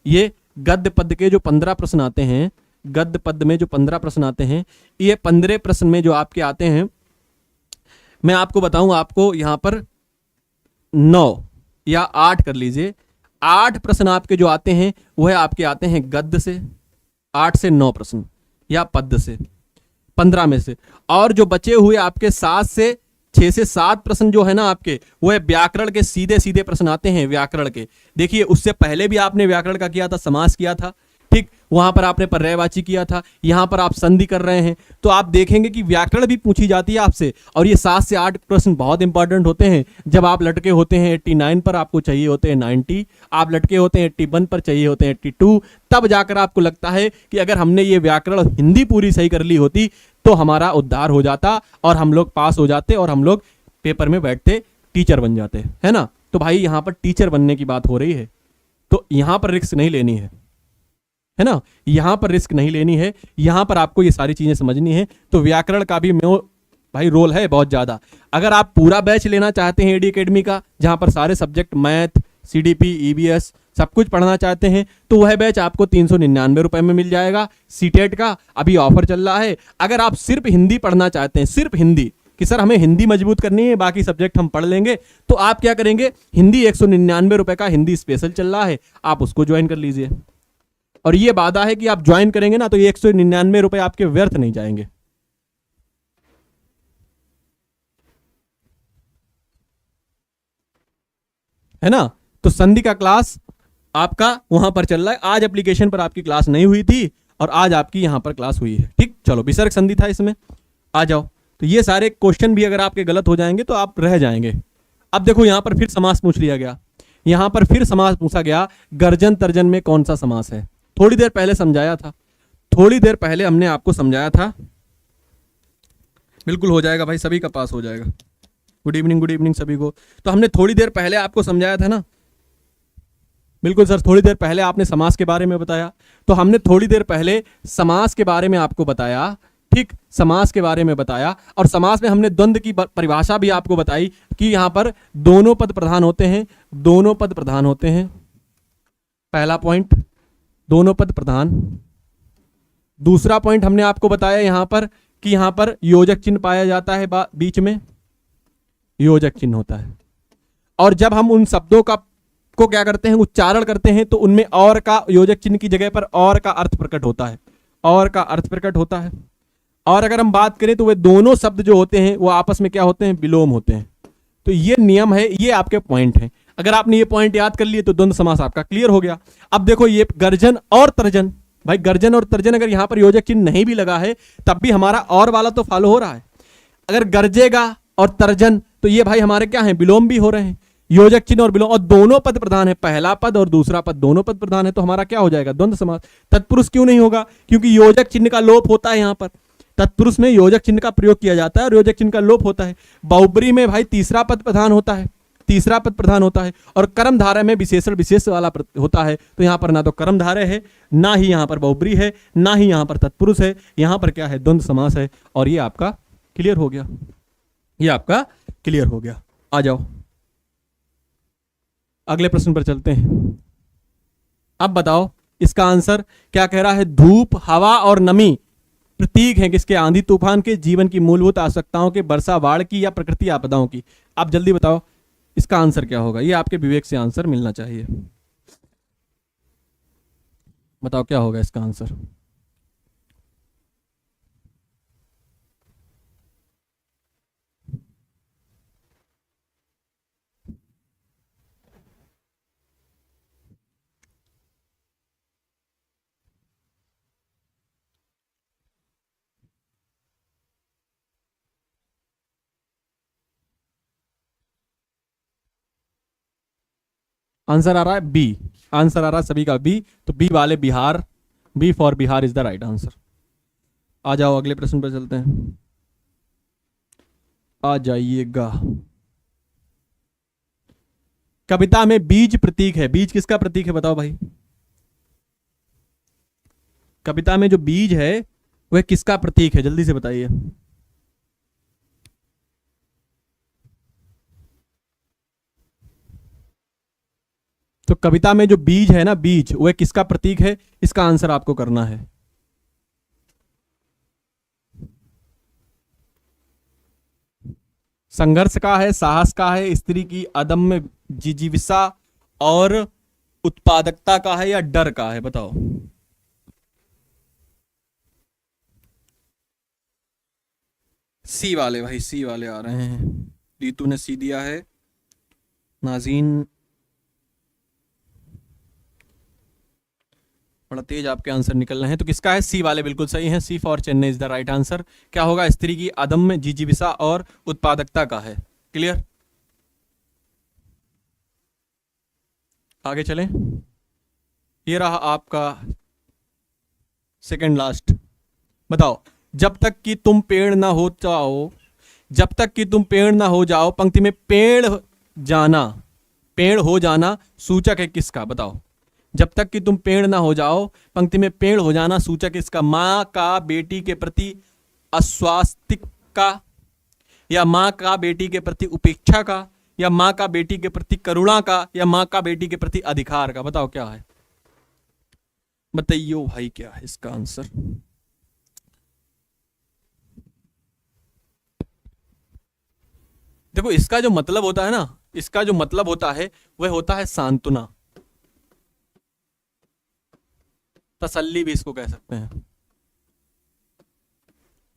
ये गद्य पद के जो 15 प्रश्न आते हैं, गद्य पद में जो 15 प्रश्न आते हैं, ये 15 प्रश्न में जो आपके आते हैं, मैं आपको बताऊं, आपको यहां पर 9 या 8 कर लीजिए, 8 प्रश्न आपके जो आते हैं वह आपके आते हैं गद्य से, 8 से 9 प्रश्न, या पद्य से 15 में से। और जो बचे हुए आपके 6 से 7 प्रश्न जो है ना आपके, वह व्याकरण के सीधे सीधे प्रश्न आते हैं, व्याकरण के। देखिए उससे पहले भी आपने व्याकरण का किया था, समास किया था, ठीक, वहां पर आपने पर्यायवाची किया था, यहां पर आप संधि कर रहे हैं, तो आप देखेंगे कि व्याकरण भी पूछी जाती है आपसे। और ये 7 से 8 प्रश्न बहुत इंपॉर्टेंट होते हैं। जब आप लटके होते हैं 89 पर, आपको चाहिए होते हैं 90, आप लटके होते हैं 81 पर, चाहिए होते हैं 82, तब जाकर आपको लगता है कि अगर हमने ये व्याकरण हिंदी पूरी सही कर ली होती तो हमारा उद्धार हो जाता और हम लोग पास हो जाते और हम लोग पेपर में बैठते, टीचर बन जाते, है ना। तो भाई यहाँ पर टीचर बनने की बात हो रही है, तो यहां पर रिस्क नहीं लेनी है ना, यहां पर रिस्क नहीं लेनी है, यहां पर आपको ये सारी चीजें समझनी है। तो व्याकरण का भी भाई रोल है बहुत ज्यादा। अगर आप पूरा बैच लेना चाहते हैं एडी एकेडमी का, जहां पर सारे सब्जेक्ट मैथ, सीडीपी, ईबीएस सब कुछ पढ़ना चाहते हैं, तो वह बैच आपको 399 रुपए में मिल जाएगा। सीटेट का अभी ऑफर चल रहा है। अगर आप सिर्फ हिंदी पढ़ना चाहते हैं, सिर्फ हिंदी, कि सर हमें हिंदी मजबूत करनी है, बाकी सब्जेक्ट हम पढ़ लेंगे, तो आप क्या करेंगे, हिंदी 199 रुपए का हिंदी स्पेशल चल रहा है, आप उसको ज्वाइन कर लीजिए। और ये वादा है कि आप ज्वाइन करेंगे ना तो ये 199 रुपए आपके व्यर्थ नहीं जाएंगे। है ना। तो संधि का क्लास आपका वहां पर चल रहा है। आज एप्लीकेशन पर आपकी क्लास नहीं हुई थी और आज आपकी यहां पर क्लास हुई है। ठीक, चलो विसर्ग संधि था इसमें, आ जाओ। तो ये सारे क्वेश्चन भी अगर आपके गलत हो जाएंगे तो आप रह जाएंगे। अब देखो यहां पर फिर समास पूछ लिया गया, यहां पर फिर समास पूछा गया, गर्जन तर्जन में कौन सा समास है। थोड़ी देर पहले समझाया था, थोड़ी देर पहले हमने आपको समझाया था। बिल्कुल हो जाएगा भाई, सभी का पास हो जाएगा। गुड इवनिंग सभी को। तो हमने थोड़ी देर पहले आपको समझाया था ना, बिल्कुल सर, थोड़ी देर पहले आपने समास के बारे में बताया। तो हमने थोड़ी देर पहले समास के बारे में आपको बताया। ठीक, समास के बारे में बताया, और समास में हमने द्वंद्व की परिभाषा भी आपको बताई कि यहां पर दोनों पद प्रधान होते हैं, दोनों पद प्रधान होते हैं। पहला पॉइंट, दोनों पद प्रधान। दूसरा पॉइंट हमने आपको बताया यहां पर कि यहां पर योजक चिन्ह पाया जाता है, बीच में योजक चिन्ह होता है। और जब हम उन शब्दों को क्या करते हैं, उच्चारण करते हैं, तो उनमें और का, योजक चिन्ह की जगह पर और का अर्थ प्रकट होता है, और का अर्थ प्रकट होता है। और अगर हम बात करें तो वे दोनों शब्द जो होते हैं वो आपस में क्या होते हैं, विलोम होते हैं। तो ये नियम है, ये आपके पॉइंट हैं। अगर आपने ये पॉइंट याद कर लिए तो द्वंद्व समास आपका क्लियर हो गया। अब देखो ये गर्जन और तर्जन, भाई गर्जन और तर्जन अगर यहां पर योजक चिन्ह नहीं भी लगा है तब भी हमारा और वाला तो फॉलो हो रहा है। अगर गर्जेगा और तर्जन तो ये भाई हमारे क्या है, विलोम भी हो रहे हैं। योजक चिन्ह और विलोम, और दोनों पद प्रधान है, पहला पद और दूसरा पद दोनों पद प्रधान है, तो हमारा क्या हो जाएगा, द्वंद्व समास। तत्पुरुष क्यों नहीं होगा, क्योंकि योजक चिन्ह का लोप होता है। यहां पर तत्पुरुष में योजक चिन्ह का प्रयोग किया जाता है और योजक चिन्ह का लोप होता है। बहुब्री में भाई तीसरा पद प्रधान होता है, तीसरा पद प्रधान होता है, और कर्मधारय में विशेषण विशेष वाला होता है। तो यहां पर ना तो कर्मधारय है, ना ही यहां पर बहुब्री है, ना ही यहां पर तत्पुरुष है, यहां पर क्या है, द्वंद्व समास है। और ये आपका क्लियर हो गया, ये आपका क्लियर हो गया। आ जाओ अगले प्रश्न पर चलते हैं। अब बताओ इसका आंसर क्या कह रहा है। धूप, हवा और नमी प्रतीक हैं किसके, आंधी तूफान के, जीवन की मूलभूत आवश्यकताओं के, वर्षा बाढ़ की, या प्रकृति आपदाओं की। आप जल्दी बताओ इसका आंसर क्या होगा। ये आपके विवेक से आंसर मिलना चाहिए। बताओ क्या होगा इसका आंसर। आंसर आ रहा है बी, आंसर आ रहा है सभी का बी। तो बी वाले Bihar, B for Bihar is the right answer. आ जाओ अगले प्रश्न पर चलते हैं, आ जाइएगा। कविता में बीज प्रतीक है, बीज किसका प्रतीक है बताओ भाई। कविता में जो बीज है वह किसका प्रतीक है, जल्दी से बताइए। तो कविता में जो बीज है ना, बीज, वह किसका प्रतीक है, इसका आंसर आपको करना है। संघर्ष का है, साहस का है, स्त्री की अदम्य जिजीविषा और उत्पादकता का है, या डर का है, बताओ। सी वाले भाई, सी वाले आ रहे हैं। रीतू ने सी दिया है, नाजीन बड़ा तेज आपके आंसर निकल रहे हैं। तो किसका है, सी वाले बिल्कुल सही है। C for Chennai is the right answer. क्या होगा, स्त्री की अदम्य जिजीविषा और उत्पादकता का है। क्लियर, आगे चलें। ये रहा आपका सेकंड लास्ट। बताओ, जब तक कि तुम पेड़ ना हो जाओ, जब तक कि तुम पेड़ ना हो जाओ, पंक्ति में पेड़ जाना, पेड़ हो जाना सूचक है किसका, बताओ। जब तक कि तुम पेड़ ना हो जाओ। पंक्ति में पेड़ हो जाना सूचक इसका माँ का बेटी के प्रति अस्वास्तिक का, या माँ का बेटी के प्रति उपेक्षा का, या माँ का बेटी के प्रति करुणा का, या माँ का बेटी के प्रति अधिकार का। बताओ क्या है, बताइयो भाई क्या है इसका आंसर। देखो इसका जो मतलब होता है ना, इसका जो मतलब होता है वह होता है सांत्वना, तसल्ली भी इसको कह सकते हैं,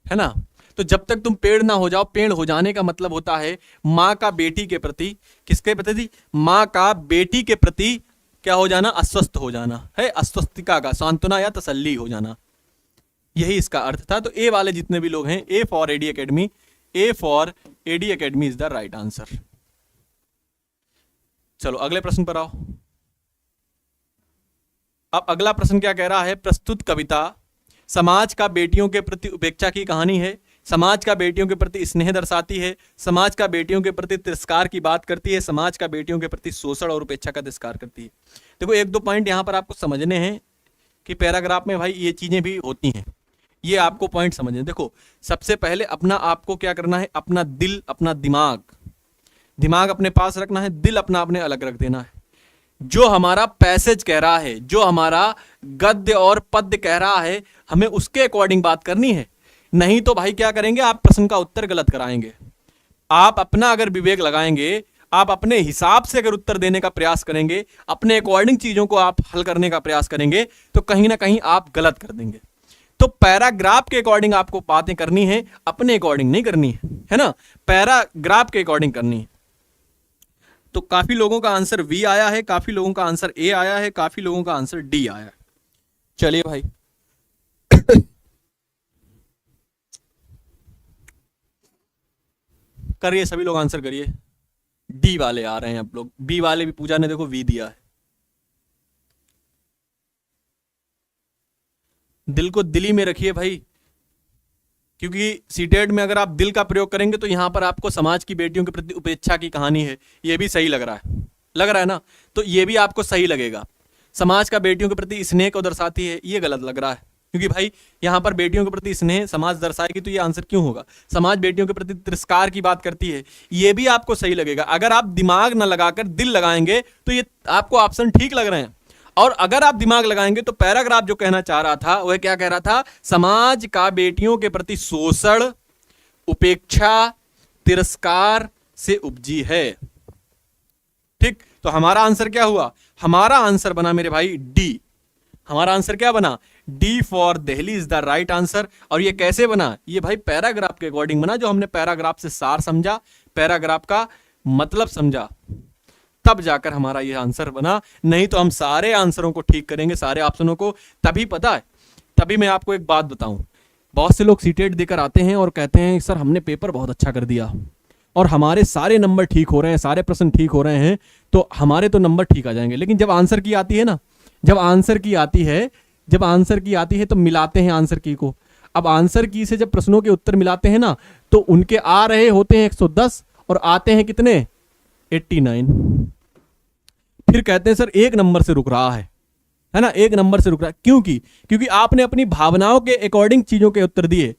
है ना। तो जब तक तुम पेड़ ना हो जाओ, पेड़ हो जाने का मतलब होता है माँ का बेटी के प्रति, किसके प्रति, माँ का बेटी के प्रति क्या हो जाना, अस्वस्थ हो जाना है, अस्वस्थिका का, सांत्वना या तसल्ली हो जाना, यही इसका अर्थ था। तो ए वाले जितने भी लोग हैं, A for AD academy, A for AD academy is the right answer. चलो अगले प्रश्न पर आओ। अब अगला प्रश्न क्या कह रहा है, प्रस्तुत कविता समाज का बेटियों के प्रति उपेक्षा की कहानी है, समाज का बेटियों के प्रति स्नेह दर्शाती है, समाज का बेटियों के प्रति तिरस्कार की बात करती है, समाज का बेटियों के प्रति शोषण और उपेक्षा का तिरस्कार करती है। देखो एक दो पॉइंट यहां पर आपको समझने हैं कि पैराग्राफ में भाई ये चीजें भी होती हैं, ये आपको पॉइंट समझने। देखो सबसे पहले अपना आपको क्या करना है, अपना दिल, अपना दिमाग अपने पास रखना है, दिल अपना अपने अलग रख देना है। जो हमारा पैसेज कह रहा है, जो हमारा गद्य और पद्य कह रहा है, हमें उसके अकॉर्डिंग बात करनी है। नहीं तो भाई क्या करेंगे, आप प्रश्न का उत्तर गलत कराएंगे। आप अपना अगर विवेक लगाएंगे, आप अपने हिसाब से अगर उत्तर देने का प्रयास करेंगे, अपने अकॉर्डिंग चीजों को आप हल करने का प्रयास करेंगे, तो कहीं ना कहीं आप गलत कर देंगे। तो पैराग्राफ के अकॉर्डिंग आपको बातें करनी है, अपने अकॉर्डिंग नहीं करनी है ना, पैराग्राफ के अकॉर्डिंग करनी है। तो काफी लोगों का आंसर वी आया है, काफी लोगों का आंसर ए आया है, काफी लोगों का आंसर डी आया है। चलिए भाई करिए, सभी लोग आंसर करिए। डी वाले आ रहे हैं आप लोग, बी वाले भी पूजा ने देखो वी दिया है। दिल को दिली में रखिए भाई, क्योंकि सीटेट में अगर आप दिल का प्रयोग करेंगे तो यहां पर आपको समाज की बेटियों के प्रति उपेक्षा की कहानी है, ये भी सही लग रहा है ना, तो ये भी आपको सही लगेगा। समाज का बेटियों के प्रति स्नेह को दर्शाती है, ये गलत लग रहा है, क्योंकि भाई यहां पर बेटियों के प्रति स्नेह समाज दर्शाएगी, तो ये आंसर क्यों होगा। समाज बेटियों के प्रति तिरस्कार की बात करती है, ये भी आपको सही लगेगा। अगर आप दिमाग न लगाकर दिल लगाएंगे तो ये आपको ऑप्शन ठीक लग रहे हैं, और अगर आप दिमाग लगाएंगे तो पैराग्राफ जो कहना चाह रहा था वह क्या कह रहा था, समाज का बेटियों के प्रति शोषण, उपेक्षा, तिरस्कार से उपजी है। ठीक, तो हमारा आंसर क्या हुआ, हमारा आंसर बना मेरे भाई डी। हमारा आंसर क्या बना, D for Delhi is the right answer. और ये कैसे बना, ये भाई पैराग्राफ के अकॉर्डिंग बना, जो हमने पैराग्राफ से सार समझा, पैराग्राफ का मतलब समझा, तब जाकर हमारा ये आंसर बना। नहीं तो हम सारे आंसरों को ठीक करेंगे, सारे ऑप्शनों को, तभी पता है, तभी मैं आपको एक बात बताऊं, बहुत से लोग सीटेट देकर आते हैं और कहते हैं सर हमने पेपर बहुत अच्छा कर दिया और हमारे सारे नंबर ठीक हो रहे हैं, सारे प्रश्न ठीक हो रहे हैं, तो हमारे तो नंबर ठीक आ जाएंगे। लेकिन जब आंसर की आती है ना, जब आंसर की आती है तो मिलाते हैं आंसर की को। अब आंसर की से जब प्रश्नों के उत्तर मिलाते हैं ना, तो उनके आ रहे होते हैं 110 और आते हैं कितने, 89। फिर कहते हैं सर एक नंबर से रुक रहा है ना, एक नंबर से रुक रहा है। क्योंकि आपने अपनी भावनाओं के अकॉर्डिंग चीजों के उत्तर दिए,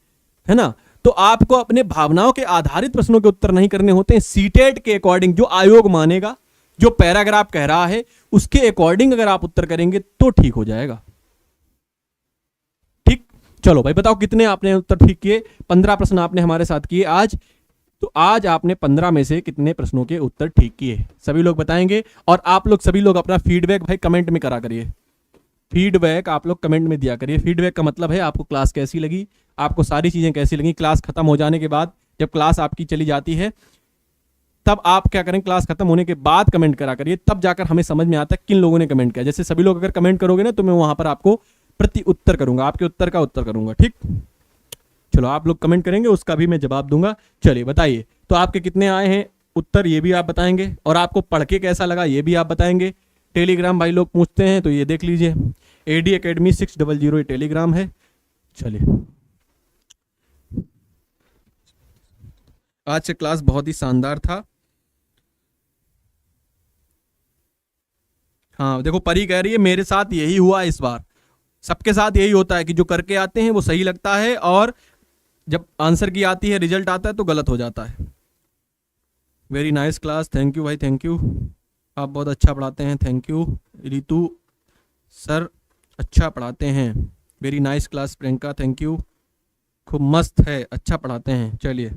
है ना। तो आपको अपने भावनाओं के आधारित प्रश्नों के उत्तर नहीं करने होते हैं, सीटेट के अकॉर्डिंग, जो आयोग मानेगा, जो पैराग्राफ कह रहा है उसके अकॉर्डिंग अगर आप उत्तर करेंगे तो ठीक हो जाएगा। ठीक, चलो भाई बताओ कितने आपने उत्तर ठीक किए। 15 प्रश्न आपने हमारे साथ किए आज, तो आज आपने 15 में से कितने प्रश्नों के उत्तर ठीक किए, सभी लोग बताएंगे। और आप लोग सभी लोग अपना फीडबैक भाई कमेंट में करा करिए, फीडबैक आप लोग कमेंट में दिया करिए। फीडबैक का मतलब है आपको क्लास कैसी लगी, आपको सारी चीजें कैसी लगी। क्लास खत्म हो जाने के बाद, जब क्लास आपकी चली जाती है, तब आप क्या करें, क्लास खत्म होने के बाद कमेंट करा करिए, तब जाकर हमें समझ में आता है किन लोगों ने कमेंट किया। जैसे सभी लोग अगर कमेंट करोगे ना, तो मैं वहां पर आपको प्रति उत्तर करूंगा, आपके उत्तर का उत्तर करूंगा। ठीक, चलो आप लोग कमेंट करेंगे, उसका भी मैं जवाब दूंगा। चलिए बताइए, तो आपके कितने आए हैं उत्तर, ये भी आप बताएंगे, और आपको पढ़ के कैसा लगा ये भी आप बताएंगे। टेलीग्राम भाई लोग पूछते हैं, तो ये देख लीजिए, एडी एकेडमी 600 ये टेलीग्राम है। चलिए, आज से क्लास बहुत ही शानदार था। हाँ देखो, परी कह रही है मेरे साथ यही हुआ इस बार। सबके साथ यही होता है कि जो करके आते हैं वो सही लगता है, और जब आंसर की आती है, रिजल्ट आता है तो गलत हो जाता है। Very nice class, thank you भाई, थैंक यू। आप बहुत अच्छा पढ़ाते हैं, थैंक यू। रितु सर अच्छा पढ़ाते हैं। Very nice class Priyanka, thank you. खूब मस्त है, अच्छा पढ़ाते हैं। चलिए,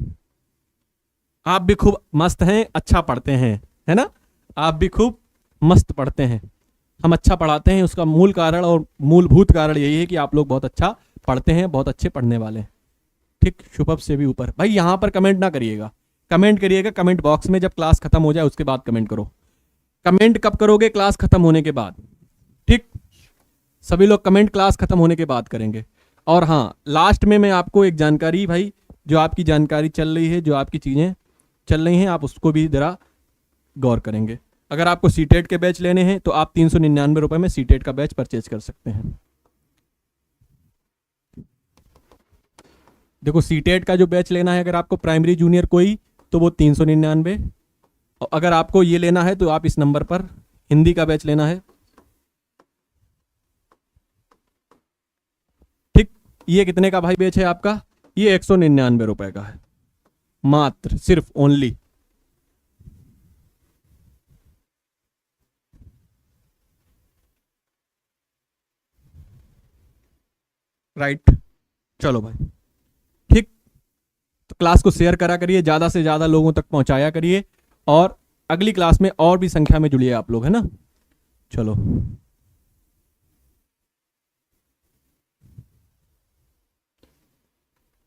आप भी खूब मस्त हैं, अच्छा पढ़ते हैं, है ना? आप भी खूब मस्त पढ़ते हैं। हम अच्छा पढ़ाते हैं, उसका मूल कारण और मूलभूत कारण यही है कि आप लोग बहुत अच्छा पढ़ते हैं, बहुत अच्छे पढ़ने वाले हैं। ठीक, शुभम से भी ऊपर। भाई यहाँ पर कमेंट ना करिएगा, कमेंट करिएगा कमेंट बॉक्स में, जब क्लास खत्म हो जाए उसके बाद कमेंट करो। कमेंट कब करोगे? क्लास खत्म होने के बाद। ठीक, सभी लोग कमेंट क्लास खत्म होने के बाद करेंगे। और हाँ, लास्ट में मैं आपको एक जानकारी, भाई जो आपकी जानकारी चल रही है, जो आपकी चीज़ें चल रही हैं, आप उसको भी ज़रा गौर करेंगे। अगर आपको सीटेट के बैच लेने हैं तो आप 399 रुपये में सीटेट का बैच परचेज कर सकते हैं। देखो, सीटेट का जो बैच लेना है अगर आपको प्राइमरी जूनियर कोई, तो वो 399। और अगर आपको ये लेना है तो आप इस नंबर पर, हिंदी का बैच लेना है, ठीक। ये कितने का भाई बैच है आपका? ये 199 रुपए का है, मात्र, सिर्फ, ओनली। राइट, चलो भाई, ठीक। तो क्लास को शेयर करा करिए, ज़्यादा से ज़्यादा लोगों तक पहुंचाया करिए, और अगली क्लास में और भी संख्या में जुड़िए आप लोग, है ना? चलो,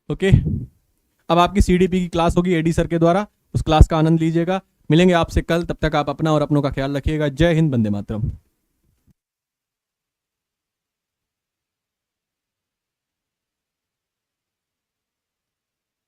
ओके। अब आपकी सीडीपी की क्लास होगी एडी सर के द्वारा, उस क्लास का आनंद लीजिएगा। मिलेंगे आपसे कल, तब तक आप अपना और अपनों का ख्याल रखिएगा। जय हिंद, वंदे मातरम।